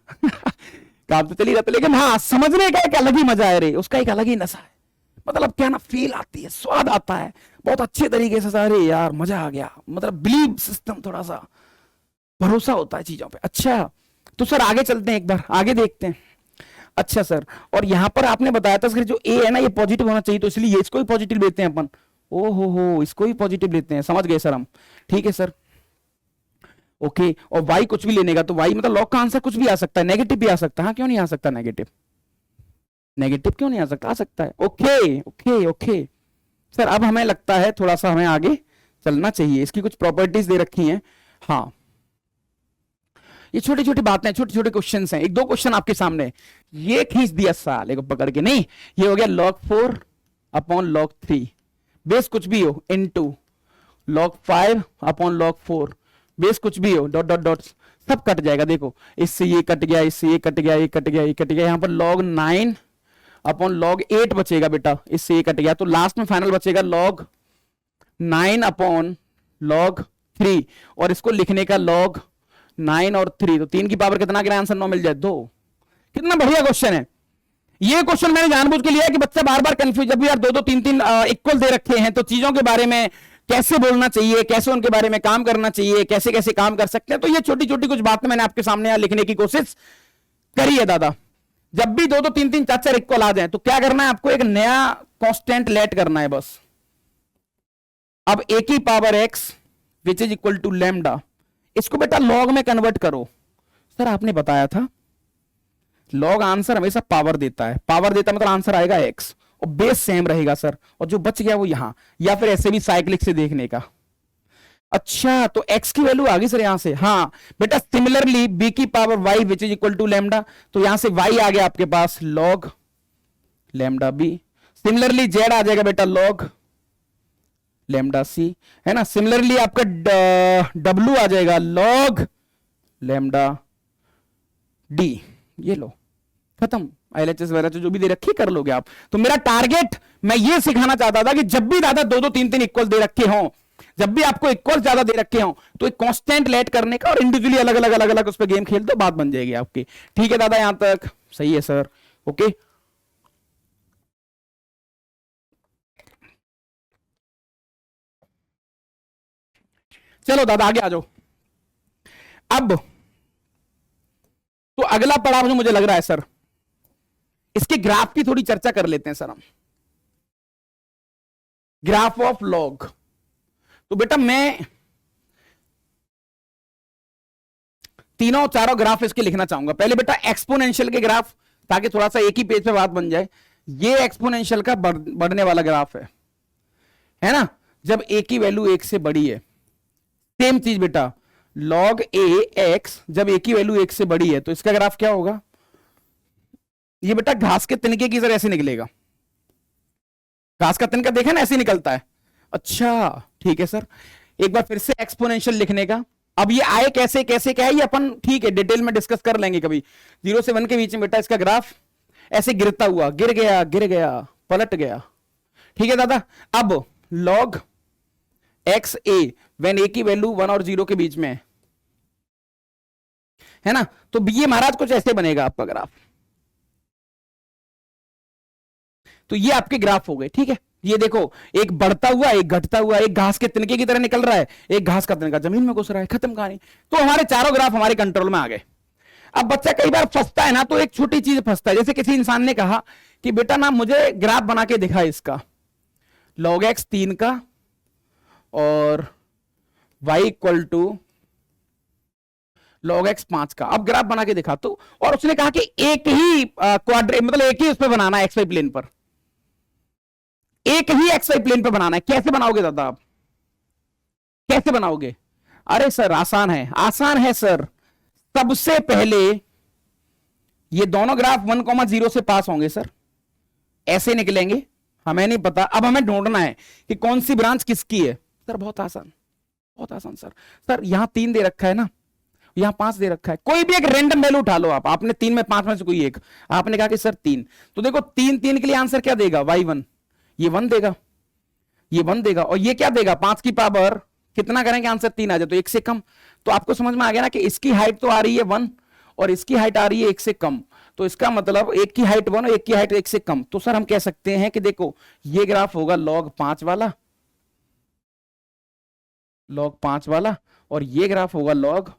काम तो चल ही रहा था, लेकिन हाँ समझने का एक अलग ही मजा है रे, उसका एक अलग ही नशा है। मतलब क्या ना, फील आती है, स्वाद आता है बहुत अच्छे तरीके से। सारे यार मजा आ गया, मतलब बिलीव सिस्टम, थोड़ा सा भरोसा होता है चीजों पे। अच्छा तो सर आगे चलते हैं, एक बार आगे देखते हैं। अच्छा सर, और यहां पर आपने बताया था सर जो ए है ना ये पॉजिटिव होना चाहिए, तो इसलिए ये इसको ही पॉजिटिव लेते हैं अपन। ओ हो इसको ही पॉजिटिव लेते हैं, समझ गए सर हम। ठीक है सर, ओके। और वाई कुछ भी लेने का, तो वाई मतलब लॉग का आंसर कुछ भी आ सकता है, नेगेटिव भी आ सकता है। हाँ क्यों नहीं आ सकता नेगेटिव? नेगेटिव क्यों नहीं आ सकता? आ सकता है। ओके ओके ओके सर, अब हमें लगता है थोड़ा सा हमें आगे चलना चाहिए। इसकी कुछ प्रॉपर्टीज दे रखी हैं। हाँ ये छोटी छोटी बातें, छोटे छोटे क्वेश्चन हैं, एक दो क्वेश्चन आपके सामने। ये खींच दिया साले को पकड़ के, नहीं ये हो गया log 4 अपॉन log 3, बेस कुछ भी हो, into log 5 upon log 4, base कुछ भी हो, डॉट डॉट डॉट सब कट जाएगा। देखो इससे ये कट गया, इससे ये कट गया, ये कट गया, ये कट गया। यहां पर log 9 अपॉन log 8 बचेगा बेटा, इससे ये कट गया, तो लास्ट में फाइनल बचेगा log 9 अपॉन log 3, और इसको लिखने का log 9 और 3, तो 3 की पावर कितना गिरा? आंसर 9 मिल जाए, 2। कितना बढ़िया क्वेश्चन है ये। क्वेश्चन मैंने जानबूझ के लिया कि बच्चा बार बार कंफ्यूज, जब भी यार 2 2 3 3 इक्वल दे रखे हैं तो चीजों के बारे में कैसे बोलना चाहिए, कैसे उनके बारे में काम करना चाहिए, कैसे कैसे काम कर सकते हैं, तो ये छोटी छोटी कुछ बातें मैंने आपके सामने यहां लिखने की कोशिश करी है दादा। जब भी 2 2 3 3 4 4 इक्वल आ जाए तो क्या करना है आपको? एक नया कांस्टेंट लेट करना है बस। अब ए की power x which is equal to lambda, इसको बेटा लॉग में कन्वर्ट करो। सर आपने बताया था लॉग आंसर हमेशा पावर देता है, पावर देता मतलब आंसर आएगा एक्स, और बेस सेम रहेगा सर, और जो बच गया वो यहां, या फिर ऐसे भी साइक्लिक से देखने का। अच्छा तो x की वैल्यू आ गई सर यहां से। हाँ बेटा सिमिलरली b की power y which is equal to lambda, तो यहां से y आ गया आपके पास log lambda b। Similarly z आ जाएगा बेटा log लैम्डा c, है ना। सिमिलरली आपका w आ जाएगा log लैम्डा d। ये लो खत्म, एलएचएस वगैरह जो भी दे रखी कर लोगे आप। तो मेरा टारगेट मैं ये सिखाना चाहता था कि जब भी दादा 2 2 3 3 इक्वल दे रखे हों, जब भी आपको इक्वल ज्यादा दे रखे हों, तो एक कांस्टेंट लेट करने का और इंडिविजुअली अलग अलग अलग अलग उस पर गेम खेल दो, बात बन जाएगी आपकी। ठीक है दादा, यहां तक सही है सर, ओके। चलो दादा आगे आ जाओ। अब तो अगला पड़ाव जो मुझे लग रहा है सर, इसके ग्राफ की थोड़ी चर्चा कर लेते हैं सर हम। ग्राफ ऑफ लॉग, तो बेटा मैं तीनों चारों ग्राफ इसके लिखना चाहूंगा। पहले बेटा एक्सपोनेंशियल के ग्राफ, ताकि थोड़ा सा एक ही पेज पे बात बन जाए। ये एक्सपोनेंशियल का बढ़ने वाला ग्राफ है ना, जब ए की वैल्यू 1 से बड़ी है। सेम चीज बेटा log a x, जब ए की वैल्यू 1 से बड़ी है तो इसका ग्राफ क्या होगा? ये बेटा घास के तिनके की तरह ऐसे निकलेगा। घास का तिनका देखा ना, ऐसे निकलता है। अच्छा ठीक है सर, एक बार फिर से एक्सपोनेंशियल लिखने का। अब ये आए कैसे कैसे क्या है ये अपन ठीक है डिटेल में डिस्कस कर लेंगे कभी। 0 से 1 के बीच में बेटा इसका ग्राफ ऐसे गिरता हुआ, गिर गया पलट गया। ठीक है दादा। अब log एक्स ए व्हेन ए की वैल्यू 1 और 0 के बीच में है ना, तो ये महाराज कुछ ऐसे बनेगा आपका ग्राफ। तो ये आपके ग्राफ हो गए। ठीक है, ये देखो एक बढ़ता हुआ, एक घटता हुआ, एक घास के तिनके की तरह निकल रहा है, एक घास का तिनका जमीन में घुस रहा है, खत्म कहानी। तो हमारे चारों ग्राफ हमारे कंट्रोल में आ गए। अब बच्चा कई बार फंसता है ना, तो एक छोटी चीज फंसता है। जैसे किसी इंसान ने कहा कि बेटा ना मुझे ग्राफ बना के दिखा इसका, log x 3 का और y equal to log x 5 का। अब ग्राफ बना के दिखा तो, और उसने कहा कि एक ही क्वाड्रेंट, मतलब एक ही उस पर बनाना है, एक्स वाई प्लेन पर, एक ही एक्स वाई प्लेन पर बनाना है। कैसे बनाओगे दादा आप, कैसे बनाओगे? अरे सर आसान है, आसान है सर। सबसे पहले ये दोनों ग्राफ 1,0 से पास होंगे सर, ऐसे निकलेंगे। हमें नहीं पता, अब हमें ढूंढना है कि कौन सी ब्रांच किसकी है। सर बहुत आसान, बहुत आसान सर। सर यहाँ 3 दे रखा है ना, यहाँ 5 दे रखा है, कोई भी एक रैंडम वैल्यू उठा लो आप, आपने 3 में 5 में से कोई एक, आपने कहा कि सर 3, तो देखो 3 3 के लिए आंसर क्या देगा, y1, ये 1 देगा, ये 1 देगा, और ये क्या देगा, 5 की पावर कितना करेंगे आंसर 3 आ जाए तो 1 से कम। तो आपको समझ में आ गया ना कि इसकी हाइट तो आ रही है 1 और इसकी हाइट आ रही है 1 से कम, तो इसका मतलब एक की हाइट 1 और एक की हाइट 1 से कम। तो सर हम कह सकते हैं कि देखो ये ग्राफ होगा log 5 वाला, log 5 वाला, और ये ग्राफ होगा log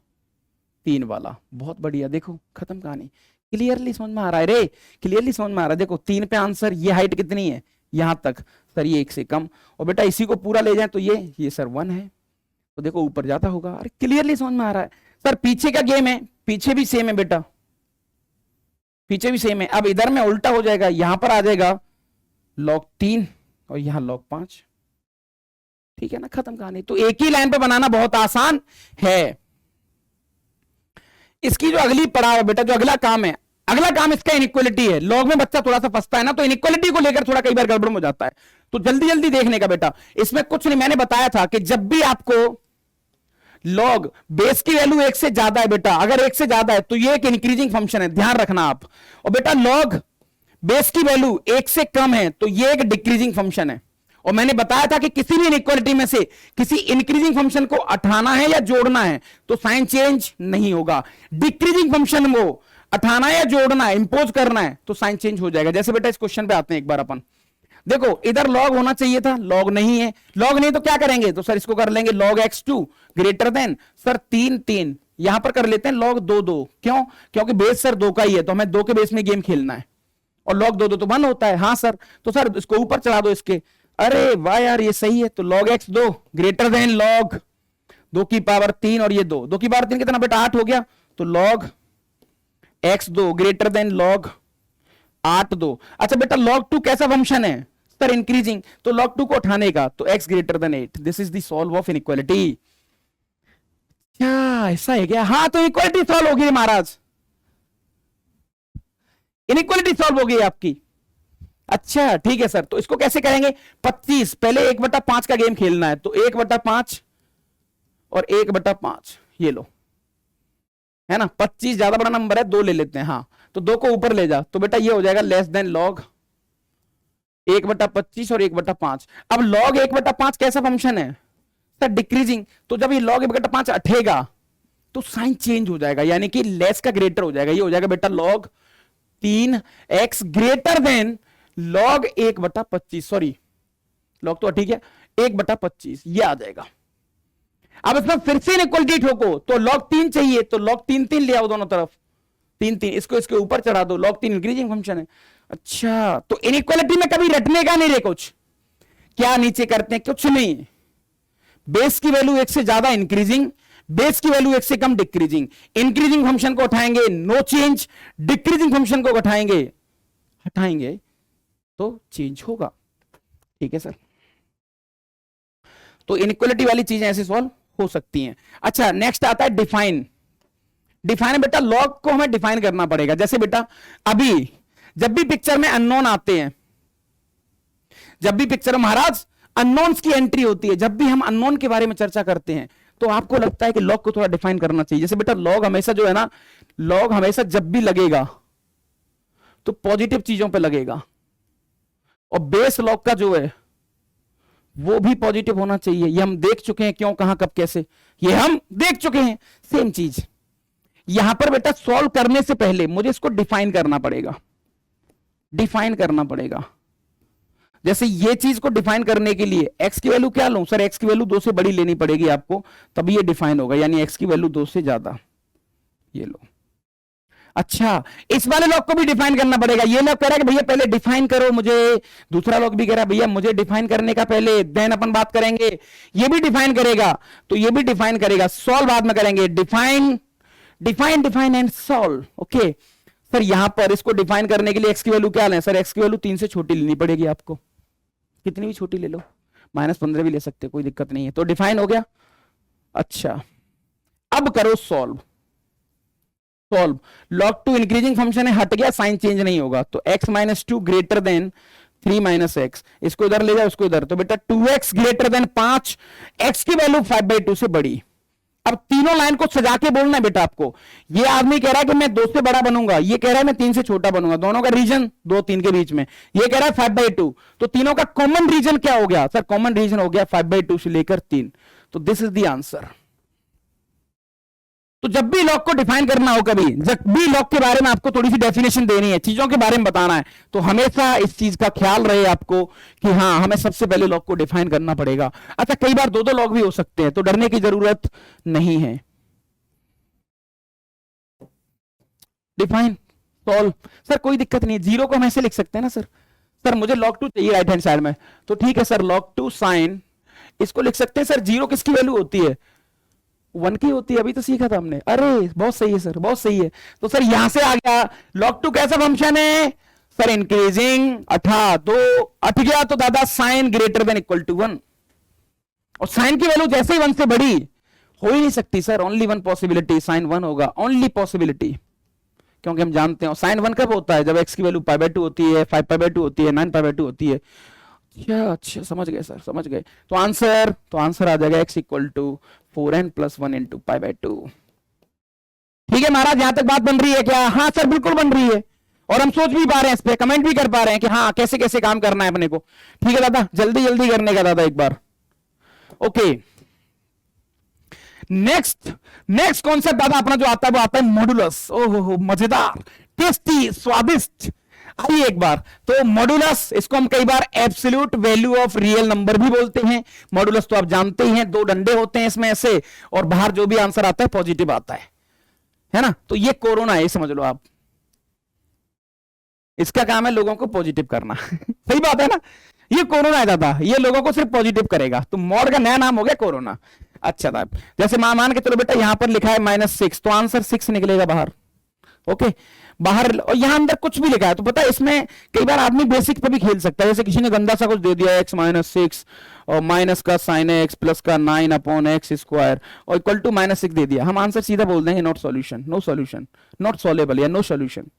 3 वाला। बहुत बढ़िया, देखो खत्म कहानी, क्लियरली समझ में आ रहा है रे, क्लियरली समझ में आ रहा है। देखो 3 पे आंसर, ये हाइट कितनी है यहां तक, सर ये 1 से कम, और बेटा इसी को पूरा ले जाए तो ये सर 1 है, तो देखो ऊपर जाता होगा। अरे क्लियरली समझ में आ रहा है सर। पीछे का गेम है, पीछे भी सेम है बेटा, पीछे भी सेम है। अब इधर में उल्टा हो जाएगा, यहां पर आ जाएगा log 3 और यहां log 5, ठीक है ना, खत्म कहानी। तो एक ही लाइन पे बनाना बहुत आसान है। इसकी जो अगली पड़ाव है बेटा, जो अगला काम है, अगला काम इसका इनइक्वालिटी है। लॉग में बच्चा थोड़ा सा फंसता है ना, तो इनइक्वालिटी को लेकर थोड़ा कई बार गड़बड़ हो जाता है, तो जल्दी जल्दी देखने का बेटा। इसमें कुछ नहीं, मैंने बताया था कि जब भी आपको लॉग बेस की वैल्यू 1 से ज्यादा है बेटा, अगर 1 से ज्यादा है तो ये एक इंक्रीजिंग फंक्शन है, ध्यान रखना आप। और बेटा लॉग बेस की वैल्यू 1 से कम है तो ये एक डिक्रीजिंग फंक्शन है। और मैंने बताया था कि किसी भी इनइक्वालिटी में से किसी इंक्रीजिंग फंक्शन को हटाना है या जोड़ना है तो साइन चेंज नहीं होगा। डिक्रीजिंग फंक्शन को हटाना है या जोड़ना है, इंपोज करना है, तो साइन चेंज हो जाएगा। जैसे बेटा इस क्वेश्चन पे आते हैं एक बार अपन, देखो इधर लॉग होना चाहिए था, लॉग नहीं है, लॉग नहीं तो क्या करेंगे, तो सर इसको कर लेंगे log x2 greater than sir 3 3, यहां पर कर लेते हैं log 2 2, क्यों, क्योंकि बेस सर 2 का ही है, तो हमें 2 के बेस में गेम खेलना है, और log 2 2 तो 1 होता है। हाँ सर, तो सर इसको ऊपर चढ़ा दो इसके, अरे वाह यार ये सही है। तो log x2 greater than log 2 की पावर 3, और ये 2 की पावर 3 कितना बेटा 8 हो गया, तो log x2 greater than log 8 2। अच्छा बेटा log 2 कैसा फंक्शन है सर, इंक्रीजिंग, तो log 2 को उठाने का, तो x greater than 8, this is the solve of inequality. क्या ऐसा है क्या, हाँ तो इक्वालिटी सॉल्व होगी महाराज, इनइक्वालिटी सॉल्व हो गई आपकी। अच्छा ठीक है सर, तो इसको कैसे करेंगे, 25, पहले 1/5 का गेम खेलना है, तो 1/5 और 1/5 ये लो, है ना, 25 ज्यादा बड़ा नंबर है, 2 ले लेते हैं, हाँ तो 2 को ऊपर ले जा, तो बेटा ये हो जाएगा लेस देन log 1/25 और 1/5। अब log 1/5 कैसा फंक्शन है सर, डिक्रीजिंग, तो जब ये log 1/5 हटेगा तो साइन चेंज हो जाएगा, यानी कि लेस का ग्रेटर हो जाएगा, ये हो जाएगा बेटा log 3x greater than log 1/25, sorry log तो ठीक है 1/25, ये आ जाएगा। अब इसमें फिर से इनइक्वालिटी ठोको, तो log 3 चाहिए, तो log 3 3 ले आओ दोनों तरफ, 3 3, इसको इसके ऊपर चढ़ा दो, log 3 इंक्रीजिंग फंक्शन है। अच्छा तो इनइक्वालिटी में कभी रटने का नहीं रे, कुछ क्या नीचे करते हैं, कुछ नहीं, बेस की वैल्यू 1 से ज्यादा इंक्रीजिंग, बेस की वैल्यू 1 से कम डिक्रीजिंग, इंक्रीजिंग फंक्शन को उठाएंगे नो चेंज, डिक्रीजिंग फंक्शन को हटाएंगे तो चेंज होगा, ठीक है सर। तो इनइक्वालिटी वाली चीजें ऐसे सॉल्व हो सकती हैं। अच्छा नेक्स्ट आता है डिफाइन। डिफाइन बेटा लॉग को हमें डिफाइन करना पड़ेगा। जैसे बेटा अभी जब भी पिक्चर में अननोन आते हैं, जब भी पिक्चर महाराज अननोन्स की एंट्री होती है, जब भी हम अननोन के बारे में चर्चा करते हैं तो आपको लगता है कि लॉग को थोड़ा डिफाइन करना चाहिए। जैसे बेटा लॉग हमेशा जो है ना, लॉग हमेशा जब भी लगेगा तो पॉजिटिव चीजों पे लगेगा, और बेस लॉग का जो है वो भी पॉजिटिव होना चाहिए। ये हम देख चुके हैं, क्यों कहां कब कैसे, ये हम देख चुके हैं। सेम चीज यहां पर बेटा सॉल्व करने से पहले मुझे इसको डिफाइन करना पड़ेगा, डिफाइन करना पड़ेगा। जैसे ये चीज को डिफाइन करने के लिए x की वैल्यू क्या लूं सर, x की वैल्यू 2 से बड़ी लेनी पड़ेगी आपको, तभी ये डिफाइन होगा, यानी x की वैल्यू 2 से ज्यादा, ये लो। अच्छा इस वाले लॉग को भी डिफाइन करना पड़ेगा। ये लॉग कह रहा है कि भैया पहले डिफाइन करो मुझे, दूसरा लॉग भी कह रहा है भैया मुझे डिफाइन करने का पहले देन अपन बात करेंगे। ये भी डिफाइन करेगा तो ये भी डिफाइन करेगा, सॉल्व बाद में करेंगे। Define define define and solve. Okay sir यहां पर इसको डिफाइन करने के लिए x की वैल्यू क्या लें सर, x की वैल्यू 3 से छोटी लेनी पड़ेगी आपको, कितनी भी छोटी ले लो, -15 भी ले सकते, कोई दिक्कत नहीं है। तो डिफाइन हो गया। अच्छा अब करो solve. Solve log 2 increasing function है, हट गया, साइन चेंज नहीं होगा, तो x -2 greater than 3 minus x, इसको इधर ले जाओ, इसको इधर, तो बेटा 2x ग्रेटर देन 5, x की वैल्यू 5/2 से बड़ी। अब तीनों लाइन को सजा के बोलना है बेटा आपको। ये आदमी कह रहा है कि मैं 2 से बड़ा बनूंगा, ये कह रहा है मैं 3 से छोटा बनूंगा, दोनों का रीजन 2 3 के बीच में, ये कह रहा है 5/2, तो तीनों का कॉमन रीजन क्या हो गया सर? कॉमन रीजन हो गया 5/2 से लेकर 3, तो दिस इज द आंसर। तो जब भी लॉग को डिफाइन करना हो, कभी जब भी लॉग के बारे में आपको थोड़ी सी डेफिनेशन देनी है, चीजों के बारे में बताना है, तो हमेशा इस चीज का ख्याल रहे आपको कि हाँ हमें सबसे पहले लॉग को डिफाइन करना पड़ेगा। अच्छा, कई बार 2 लॉग भी हो सकते हैं, तो डरने की जरूरत नहीं है। डिफाइन सॉल्व, सर कोई दिक्कत नहीं है, 0 को हम ऐसे लिख सकते हैं ना सर मुझे log 2 चाहिए राइट हैंड साइड में, तो ठीक है सर log 2 साइन, इसको लिख सकते हैं सर 0 किसकी वैल्यू होती है? 1 की होती है, अभी तो सीखा था हमने। अरे बहुत सही है सर, बहुत सही है। तो सर यहां से आ गया log 2 कैसा फंक्शन है सर? इंक्रीजिंग, 8 गया तो दादा sign greater than equal to 1, और साइन की वैल्यू जैसे ही 1 से बड़ी हो ही नहीं सकती सर, ओनली 1 पॉसिबिलिटी साइन 1 होगा, ओनली पॉसिबिलिटी, क्योंकि हम जानते हैं साइन 1 कब होता है? जब x की वैल्यू π/2 होती है, 5π/2 होती है, 9π/2 होती है। अच्छा समझ गए सर, समझ गए। तो आंसर आ जाएगा x इक्वल टू 4n + 1 × π/2। ठीक है महाराज, यहां तक बात बन रही है क्या? हाँ सर बिल्कुल बन रही है, और हम सोच भी पा रहे हैं इस पे, कमेंट भी कर पा रहे हैं कि हाँ कैसे कैसे काम करना है अपने को। ठीक है दादा, जल्दी जल्दी करने का दादा एक बार। ओके, नेक्स्ट कॉन्सेप्ट दादा अपना जो आता है वो आता है मॉडुलस। ओहो मजेदार, टेस्टी, स्वादिष्ट। आइए एक बार, तो मॉडुलस, इसको हम कई बार absolute value of real number भी बोलते हैं। मॉडुलस तो आप जानते ही हैं, 2 डंडे होते हैं इसमें ऐसे, और बाहर जो भी आंसर आता है पॉजिटिव आता है ना? तो ये कोरोना है, समझ लो आप, इसका काम है लोगों को पॉजिटिव करना। सही बात है ना? ये कोरोना है दादा, ये लोगों को सिर्फ पॉजिटिव करेगा, तो मॉड का नया नाम हो गया कोरोना। अच्छा था, जैसे मान के चलो बेटा यहां पर लिखा है -6, तो आंसर 6 निकलेगा बाहर। ओके, बाहर, और यहां अंदर कुछ भी लिखा है तो पता है इसमें कई बार आदमी बेसिक पे भी खेल सकता है। जैसे किसी ने गंदा सा कुछ दे दिया x - 6 और माइनस का sin x प्लस का 9/x² और इक्वल टू -6 दे दिया, हम आंसर सीधा बोल देंगे not solution, no solution, not solvable या नो सॉल्यूशन।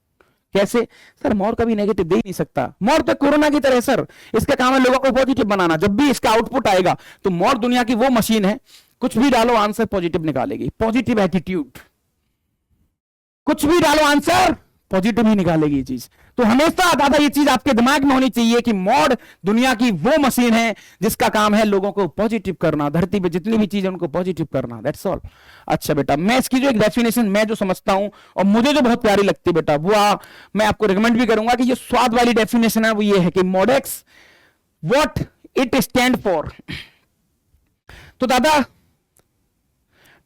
कैसे सर? मॉड कभी नेगेटिव दे ही नहीं सकता, मॉड तो कोरोना की तरह सर, इसका काम है लोगों को पॉजिटिव बनाना। जब भी इसका आउटपुट आएगा तो मॉड दुनिया की वो मशीन है, कुछ भी डालो आंसर पॉजिटिव निकालेगी, पॉजिटिव एटीट्यूड, कुछ भी डालो आंसर पॉजिटिव ही निकालेगी ये चीज। तो हमेशा दादा ये चीज आपके दिमाग में होनी चाहिए कि मॉड दुनिया की वो मशीन है जिसका काम है लोगों को पॉजिटिव करना, धरती पे जितनी भी चीज है उनको पॉजिटिव करना, दैट्स ऑल। अच्छा बेटा, मैं इसकी जो एक डेफिनेशन मैं जो समझता हूं और मुझे जो बहुत प्यारी लगती है बेटा, वो मैं आपको रिकमेंड भी करूंगा कि ये स्वाद वाली डेफिनेशन है, वो ये है कि Modex what it stand for. तो दादा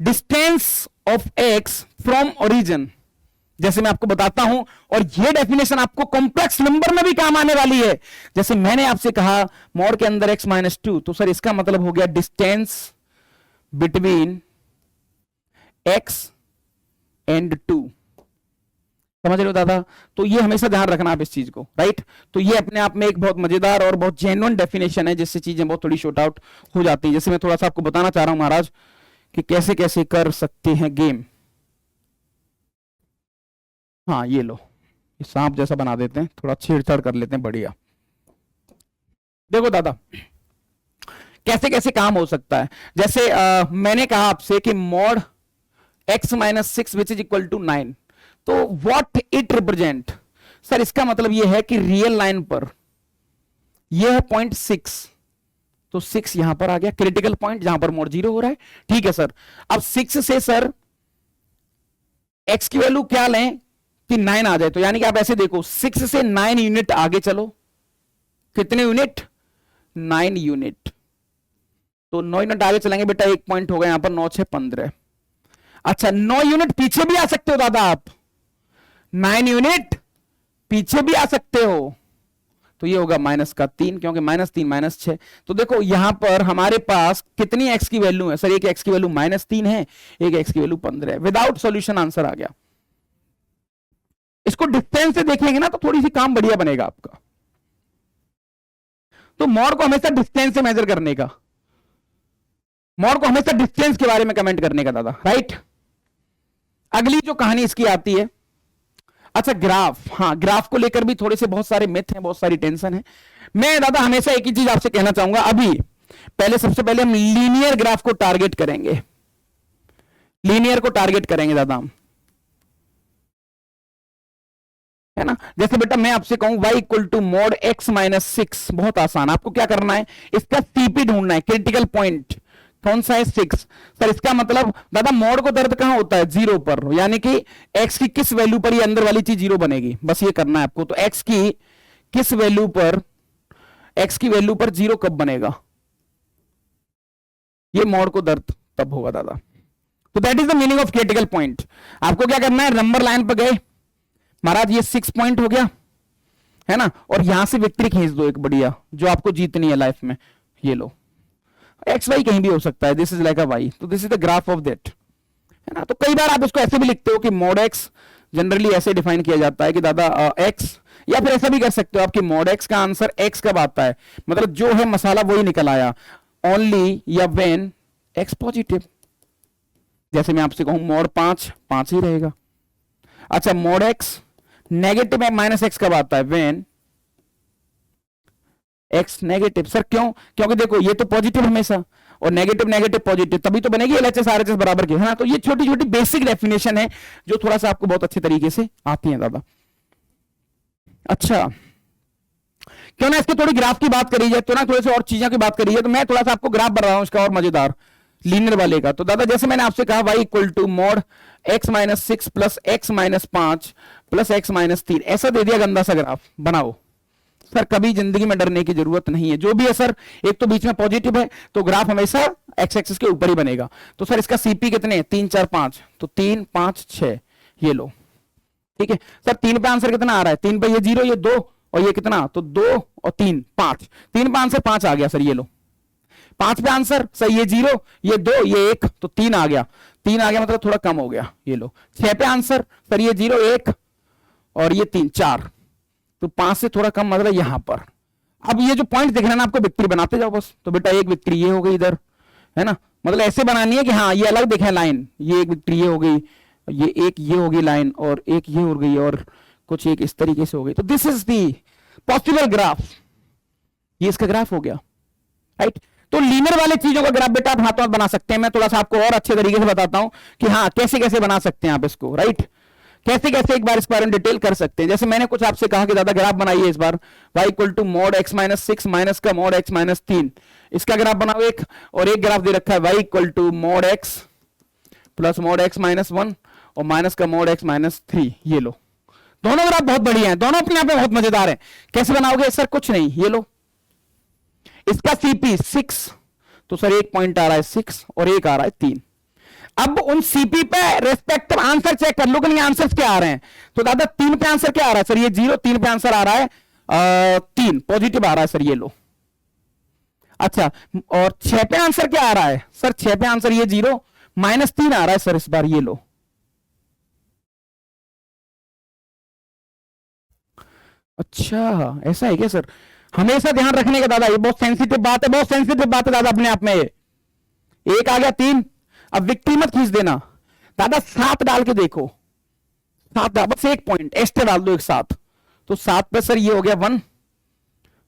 distance of x from origin, जैसे मैं आपको बताता हूं, और यह डेफिनेशन आपको कॉम्प्लेक्स नंबर में भी काम आने वाली है। जैसे मैंने आपसे कहा मॉड के अंदर x - 2, तो सर इसका मतलब हो गया डिस्टेंस बिटवीन x एंड 2। समझ रहे हो दादा? तो ये हमेशा ध्यान रखना आप इस चीज को, राइट? तो ये अपने आप में एक बहुत मजेदार और बहुत जेन्युइन डेफिनेशन है, जिससे चीजें बहुत थोड़ी शॉर्ट आउट हो जाती है। जैसे मैं थोड़ा सा आपको बताना चाह रहा हूं महाराज कि कैसे कैसे कर सकते हैं गेम। हाँ ये लो, ये सांप जैसा बना देते हैं, थोड़ा छेड़छाड़ कर लेते हैं, बढ़िया। देखो दादा कैसे कैसे काम हो सकता है। जैसे मैंने कहा आपसे कि mod x - 6 which is equal to 9, तो व्हाट इट रिप्रेजेंट, सर इसका मतलब यह है कि रियल लाइन पर यह है 0.6, तो 6 यहां पर आ गया क्रिटिकल पॉइंट जहां पर मॉड 0 हो रहा है। ठीक है सर, अब 6 से सर x की वैल्यू क्या लें कि 9 आ जाए, तो यानी कि आप ऐसे देखो 6 से 9 यूनिट आगे चलो, कितने यूनिट? 9 यूनिट। तो 9 यूनिट आगे चलेंगे बेटा, 1 पॉइंट होगा यहां पर, 9 6 15। अच्छा 9 यूनिट पीछे भी आ सकते हो दादा आप, 9 यूनिट पीछे भी आ सकते हो, तो ये होगा -3, क्योंकि -3 -6। तो देखो यहां पर हमारे पास कितनी x की वैल्यू है सर? एक x की वैल्यू -3 है, एक x की वैल्यू 15 है। विदाउट सॉल्यूशन आंसर आ गया। इसको डिस्टेंस से देखेंगे ना तो थोड़ी सी काम बढ़िया बनेगा आपका। तो मॉड को हमेशा डिस्टेंस से मेजर करने का, मॉड को हमेशा डिस्टेंस के बारे में कमेंट करने का दादा, राइट? अगली जो कहानी इसकी आती है, अच्छा ग्राफ, हाँ ग्राफ को लेकर भी थोड़े से बहुत सारे मिथ हैं, बहुत सारी टेंशन है। मैं दादा हमेशा एक ही चीज आपसे कहना चाहूंगा, अभी पहले सबसे पहले हम लीनियर ग्राफ को टारगेट करेंगे, लीनियर को टारगेट करेंगे दादा हम, है ना। जैसे बेटा मैं आपसे कहूं y equal to mod x minus 6, बहुत आसान, आपको क्या करना है, इसका सीपी ढूंढना है, क्रिटिकल पॉइंट कौन सा है 6। सर इसका मतलब दादा मोड को दर्द कहां होता है, 0 पर, यानी कि x की किस वैल्यू पर ये अंदर वाली चीज 0 बनेगी, बस ये करना है आपको। तो x की किस वैल्यू पर, x की वैल्यू पर 0 कब बनेगा, ये मोड को दर्द तब होगा दादा। तो that is the meaning of critical point. आपको क्या करना है, नंबर लाइन पर गए महाराज, ये 6 पॉइंट हो गया, है ना, और यहां से विक्ट्री खींच दो एक बढ़िया, जो आपको जीतनी है लाइफ में, ये लो, एक्स वाई कहीं भी हो सकता है, this is like a y, तो this is the graph of that, है ना। तो कई बार आप इसको ऐसे भी लिखते हो कि मोड एक्स जनरली ऐसे डिफाइन किया जाता है कि दादा एक्स, या फिर ऐसा भी कर सकते हो आपकी मोड एक्स का आंसर एक्स कब आता है, मतलब जो है मसाला वही निकल आया, ओनली या व्हेन एक्स पॉजिटिव। जैसे मैं आपसे कहूं मोड 5 5 ही रहेगा। अच्छा मोड एक्स नेगेटिव है, माइनस एक्स कब आता है, व्हेन एक्स नेगेटिव। सर क्यों, क्योंकि देखो ये तो पॉजिटिव हमेशा, और नेगेटिव नेगेटिव पॉजिटिव, तभी तो बनेगी एलएचएस आरएचएस बराबर की, है ना। तो ये छोटी छोटी बेसिक डेफिनेशन है जो थोड़ा सा आपको बहुत अच्छे तरीके से आती है दादा। अच्छा क्यों ना इसके थोड़ी ग्राफ की बात करी जाए, तो ना थोड़े से और चीजों की बात करी जाए, तो मैं थोड़ा सा आपको ग्राफ बना रहा हूं इसका और मजेदार, लीनियर वाले का। तो दादा जैसे मैंने आपसे कहा y equal to mod x minus 6 plus x minus 5 plus x minus 3, ऐसा दे दिया गंदा सा ग्राफ, बनाओ। सर कभी जिंदगी में डरने की जरूरत नहीं है, जो भी है सर, एक तो बीच में पॉजिटिव है तो ग्राफ हमेशा एक्स एक्सिस के ऊपर ही बनेगा। तो सर इसका सीपी कितने, 3 4 5, तो 3 5 6, ये लो, ठीक है। सर 3 पे आंसर कितना आ रहा है, 3 पे ये 0 ये 2 और ये कितना, तो 2 और 3 5, 3 पे आंसर 5 आ गया सर, ये लो। 5 पे आंसर सर ये 0 ये 2 ये 1, तो 3 आ गया, 3 आ गया मतलब थोड़ा कम हो गया, ये लो। 6 पे आंसर सर ये 0 1 और ये 3 4, तो 5 से थोड़ा कम मतलब यहां पर। अब ये जो पॉइंट दिख रहा है ना आपको, विक्ट्री बनाते जाओ बस। तो बेटा एक विक्ट्री ये हो गई इधर, है ना, मतलब ऐसे बनानी है कि हाँ ये अलग दिखे लाइन, ये एक विक्ट्री ये हो गई, ये एक ये होगी लाइन, और एक ये हो गई, और कुछ एक इस तरीके से हो गई। तो this is the possible graph, ये इसका ग्राफ हो गया, राइट। तो लीनियर वाले चीजों का ग्राफ बेटा आप हाथों हाथ बना सकते हैं। मैं थोड़ा सा आपको और अच्छे तरीके से बताता हूं कि हाँ कैसे कैसे बना सकते हैं आप इसको, राइट। कैसे कैसे एक बार इस बारे में डिटेल कर सकते हैं। जैसे मैंने कुछ आपसे कहा कि दादा ग्राफ बनाइए इस बार, y equal to mod x minus 6 minus का मॉड x माइनस 3, इसका ग्राफ बनाओ एक, और एक ग्राफ दे रखा है y equal to mod x plus mod x minus 1 और माइनस का मॉड x माइनस 3, ये लो। दोनों ग्राफ बहुत बढ़िया हैं, दोनों अपने आप में बहुत मजेदार हैं। कैसे बनाओगे सर, कुछ नहीं, ये लो, इसका सीपी 6, तो सर एक पॉइंट आ रहा है 6 और एक आ रहा है 3। अब उन सीपी पे रेस्पेक्टिव आंसर चेक कर लो कि आंसर क्या आ रहे हैं। तो दादा 3 पे आंसर क्या आ रहा है सर, ये 0, 3 पे आंसर आ रहा है 3 पॉजिटिव आ रहा है सर, ये लो। अच्छा और 6 पे आंसर क्या आ रहा है सर, 6 पे आंसर ये 0 माइनस 3 आ रहा है सर इस बार, ये लो। अच्छा ऐसा है क्या सर, हमेशा ध्यान रखने का दादा, ये बहुत सेंसिटिव बात है, बहुत सेंसिटिव बात है दादा अपने आप में। ये एक आ गया 3, अब विक्ट्री मत खींच देना दादा, 7 डाल के देखो, 7 डाल, बस एक पॉइंट एक्स्ट्रा डाल दो एक 7, तो 7 पे सर ये हो गया 1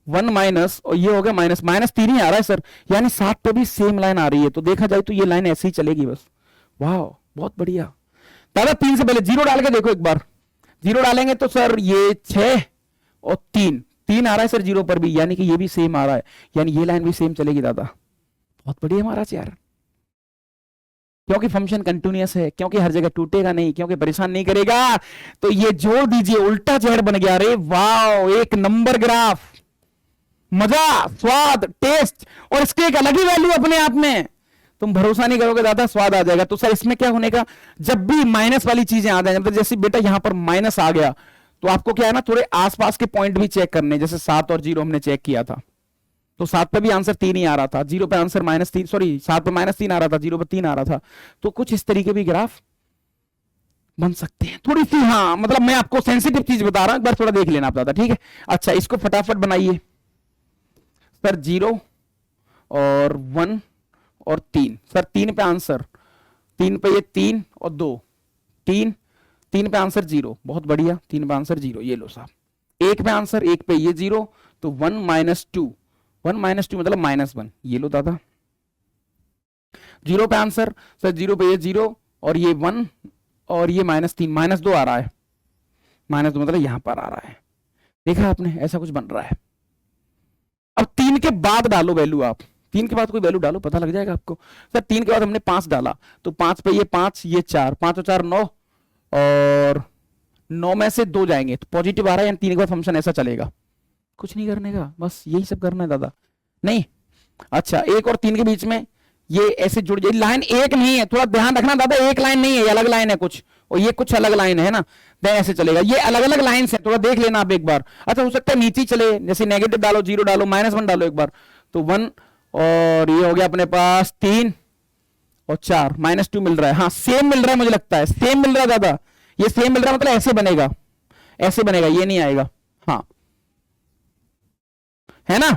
1 माइनस, और ये हो गया माइनस माइनस 3 ही आ रहा है सर, यानी 7 पे भी सेम लाइन आ रही है। तो देखा जाए तो ये लाइन ऐसी ही चलेगी बस। वाह बहुत बढ़िया दादा। 3 से पहले 0 डाल के देखो एक बार, 0 डालेंगे तो सर ये 6 और 3 3 आ रहा है सर 0 पर भी, यानी कि ये भी सेम आ रहा है, यानी ये लाइन भी सेम चलेगी दादा। बहुत बढ़िया महाराज यार, क्योंकि फंक्शन कंटिन्यूअस है, क्योंकि हर जगह टूटेगा नहीं, क्योंकि परेशान नहीं करेगा। तो ये जोड़ दीजिए, उल्टा जहर बन गया। रे वाह, एक नंबर ग्राफ, मजा, स्वाद, टेस्ट, और इसके एक अलग ही वैल्यू अपने आप में। तुम भरोसा नहीं करोगे दादा, स्वाद आ जाएगा। तो सर इसमें क्या होने का, जब भी माइनस वाली चीजें आ जाए, मतलब जैसे बेटा यहां पर माइनस आ गया, तो आपको क्या है ना, थोड़े आसपास के पॉइंट भी चेक करने, जैसे 7 और 0 हमने चेक किया था, तो 7 पे भी आंसर 3 ही आ रहा था, 0 पे आंसर माइनस 3, सॉरी 7 पे माइनस 3 आ रहा था, 0 पे 3 आ रहा था। तो कुछ इस तरीके भी ग्राफ बन सकते हैं, थोड़ी सी, हाँ मतलब मैं आपको सेंसिटिव चीज बता रहा हूं, एक बार थोड़ा देख लेना आप दादा, ठीक है। अच्छा इसको फटाफट बनाइए सर, 0 और 1 और 3, सर 3 पे आंसर, 3 पे ये 3 और 2, 3 3 पे आंसर 0, बहुत बढ़िया, 3 पे आंसर 0, ये लो साहब। 1 पे आंसर, 1 पे ये 0, तो 1 - 2, 1 - 2 मतलब -1, ये लो दादा। 0 पे आंसर सर, 0 पे ये 0 और ये 1 और ये -3, -2 आ रहा है, -2 मतलब यहां पर आ रहा है, देखा आपने, ऐसा कुछ बन रहा है। अब 3 के बाद डालो वैल्यू, आप 3 के बाद कोई वैल्यू डालो, पता लग जाएगा आपको। सर 3 के बाद हमने 5 डाला, तो 5 पे ये 5, ये 4, 5 और 4 9, और 9 में से 2 जाएंगे तो पॉजिटिव आ रहा है, यानी 3 के बाद फंक्शन ऐसा चलेगा, कुछ नहीं करने का, बस यही सब करना है दादा। नहीं अच्छा, 1 और 3 के बीच में ये ऐसे जुड़ जाए, लाइन एक नहीं है, थोड़ा ध्यान रखना दादा, एक लाइन नहीं है, ये अलग लाइन है कुछ, और ये कुछ अलग लाइन है ना, ऐसे चलेगा, ये अलग अलग लाइन है, थोड़ा देख लेना आप एक बार। अच्छा हो सकता है नीचे चले, जैसे नेगेटिव डालो, 0 डालो, -1 डालो एक बार, तो 1 और ये हो गया अपने पास 3 और 4, -2 मिल रहा है, हाँ सेम मिल रहा है, मुझे लगता है सेम मिल रहा है दादा, ये सेम मिल रहा है, मतलब ऐसे बनेगा, ऐसे बनेगा, ये नहीं आएगा, हाँ है ना।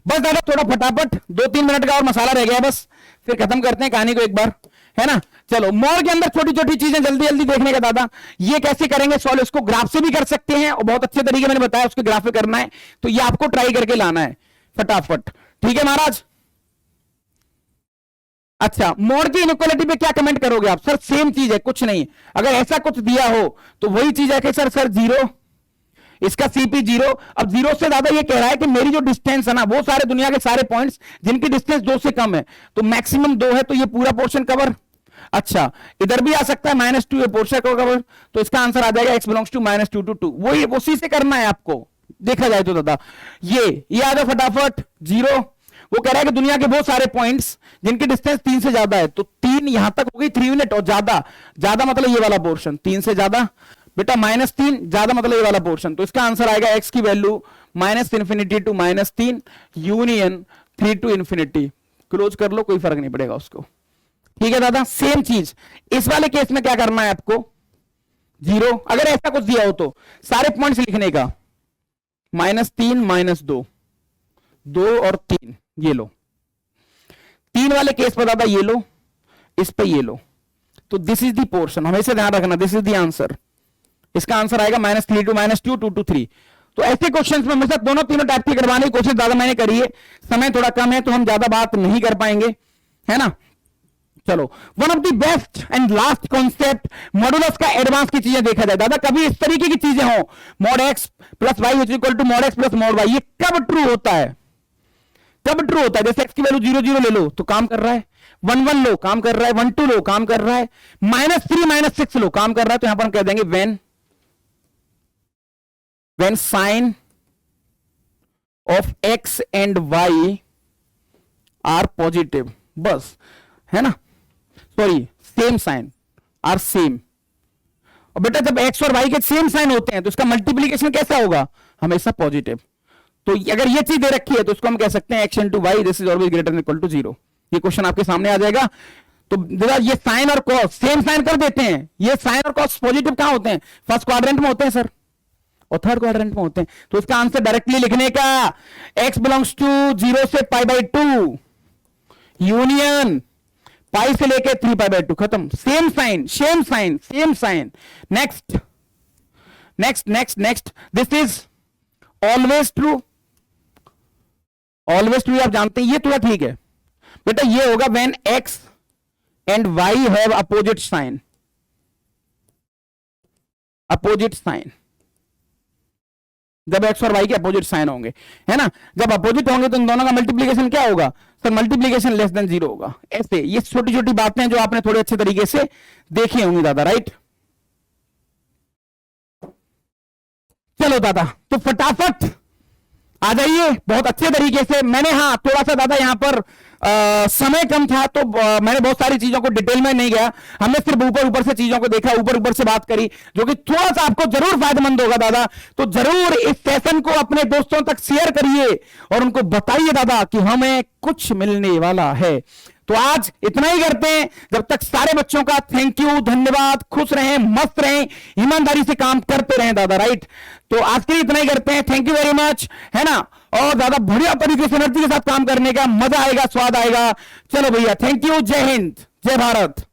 बस दादा थोड़ा फटाफट 2-3 मिनट का और मसाला रह गया, बस फिर खत्म करते हैं कहानी को एक बार, है ना। चलो मोड के अंदर छोटी छोटी चीजें जल्दी जल्दी देखने का दादा, ये कैसे करेंगे सॉल्व, इसको ग्राफ से भी कर सकते हैं और बहुत अच्छे तरीके मैंने बताया उसके ग्राफ पे करना है, तो ये आपको ट्राई करके लाना है फटाफट, ठीक है महाराज। अच्छा मोड की इनइक्वालिटी पे क्या कमेंट करोगे आप, सर सेम चीज है, कुछ नहीं, अगर ऐसा कुछ दिया हो तो वही चीज है कि सर 0, इसका CP 0, अब 0 से ज्यादा ये कह रहा है कि मेरी जो डिस्टेंस है ना, वो सारे दुनिया के सारे पॉइंट्स जिनकी डिस्टेंस 2 से कम है, तो मैक्सिमम 2 है, तो ये पूरा पोर्शन कवर। अच्छा इधर भी आ सकता है -2, ये पोर्शन को कवर, तो इसका आंसर आ जाएगा x बिलोंग्स टू -2 to 2, वही उसी से करना है आपको, देखा जाए तो दादा ये आ जाए फटाफट 0, वो कह रहा है कि दुनिया के बहुत सारे पॉइंट्स जिनकी डिस्टेंस 3 से ज्यादा है, तो 3 यहां तक हो गई 3 यूनिट, और ज्यादा ज्यादा मतलब ये वाला पोर्शन, 3 से ज्यादा बेटा -3, ज्यादा मतलब ये वाला पोर्शन, तो इसका आंसर आएगा x की value -∞ to -3 union 3 to ∞, close कर लो, कोई फर्क नहीं पड़ेगा उसको, ठीक है दादा। सेम चीज इस वाले केस में क्या करना है आपको, 0, अगर ऐसा कुछ दिया हो तो सारे पॉइंट्स लिखने का, -3 -2, 2 और 3, ये लो, 3 वाले केस पर दादा ये लो, इस पे ये लो, तो दिस इज द पोर्शन, हमेशा ध्यान रखना, दिस इज द आंसर, इसका आंसर आएगा -3 to -2, 2 to 3। तो ऐसे क्वेश्चंस में मेरे साथ दोनों तीनों टाइप की करवाने की कोशिश ज्यादा मैंने करी है, समय थोड़ा कम है तो हम ज्यादा बात नहीं कर पाएंगे, है ना। चलो one of the best and last concept, modulus का एडवांस की चीजें देखा जाए दादा, कभी इस तरीके की चीजें हो, mod x + y = mod x + mod y, ये कब ट्रू होता है, कब ट्रू होता है, जैसे x की वैल्यू 0 0 ले लो तो काम कर रहा है, 1 1 लो काम कर रहा है, 1 2 लो काम कर रहा है, -3 -6 लो काम कर रहा है, तो यहां पर हम कह देंगे when sign of x and y are positive, बस है ना, sorry same sign are same, और बेटा जब x और y के सेम साइन होते हैं तो इसका मल्टीप्लीकेशन कैसा होगा, हमेशा पॉजिटिव, तो अगर ये चीज दे रखी है तो इसको हम कह सकते हैं x into y this is always greater than equal to 0, ये क्वेश्चन आपके सामने आ जाएगा। तो ये साइन और कॉस सेम साइन कर देते हैं, ये साइन और कॉस पॉजिटिव कहां होते हैं, फर्स्ट क्वाड्रेंट में होते हैं सर, और थर्ड क्वाड्रेंट में होते हैं, तो इसका आंसर डायरेक्टली लिखने का x बिलोंग्स टू 0 से π/2 यूनियन पाई से लेके 3π/2, खत्म, same sign same sign same sign. Next next next next, this is always true, always true आप जानते हैं, ये थोड़ा ठीक है बेटा, ये होगा when x and y have opposite sign, opposite sign, जब x और y के अपोजिट साइन होंगे, है ना, जब अपोजिट होंगे तो इन दोनों का मल्टीप्लीकेशन क्या होगा सर, मल्टीप्लीकेशन लेस देन 0 होगा, ऐसे ये छोटी छोटी बातें जो आपने थोड़े अच्छे तरीके से देखी होंगी दादा, राइट। चलो दादा तो फटाफट आ जाइए बहुत अच्छे तरीके से, मैंने हाँ थोड़ा सा दादा यहां पर समय कम था तो मैंने बहुत सारी चीजों को डिटेल में नहीं गया, हमने सिर्फ ऊपर ऊपर से चीजों को देखा, ऊपर ऊपर से बात करी, जो कि थोड़ा सा आपको जरूर फायदेमंद होगा दादा। तो जरूर इस सेशन को अपने दोस्तों तक शेयर करिए और उनको बताइए दादा कि हमें कुछ मिलने वाला है। तो आज इतना ही करते हैं, जब तक सारे बच्चों का थैंक यू, धन्यवाद, खुश रहें, मस्त रहें, ईमानदारी से काम करते रहें दादा, राइट। तो आज के लिए इतना ही करते हैं, थैंक यू वेरी मच, है ना, और ज्यादा बढ़िया तरीके से एनर्जी के साथ काम करने का मजा आएगा, स्वाद आएगा। चलो भैया, थैंक यू, जय हिंद, जय भारत।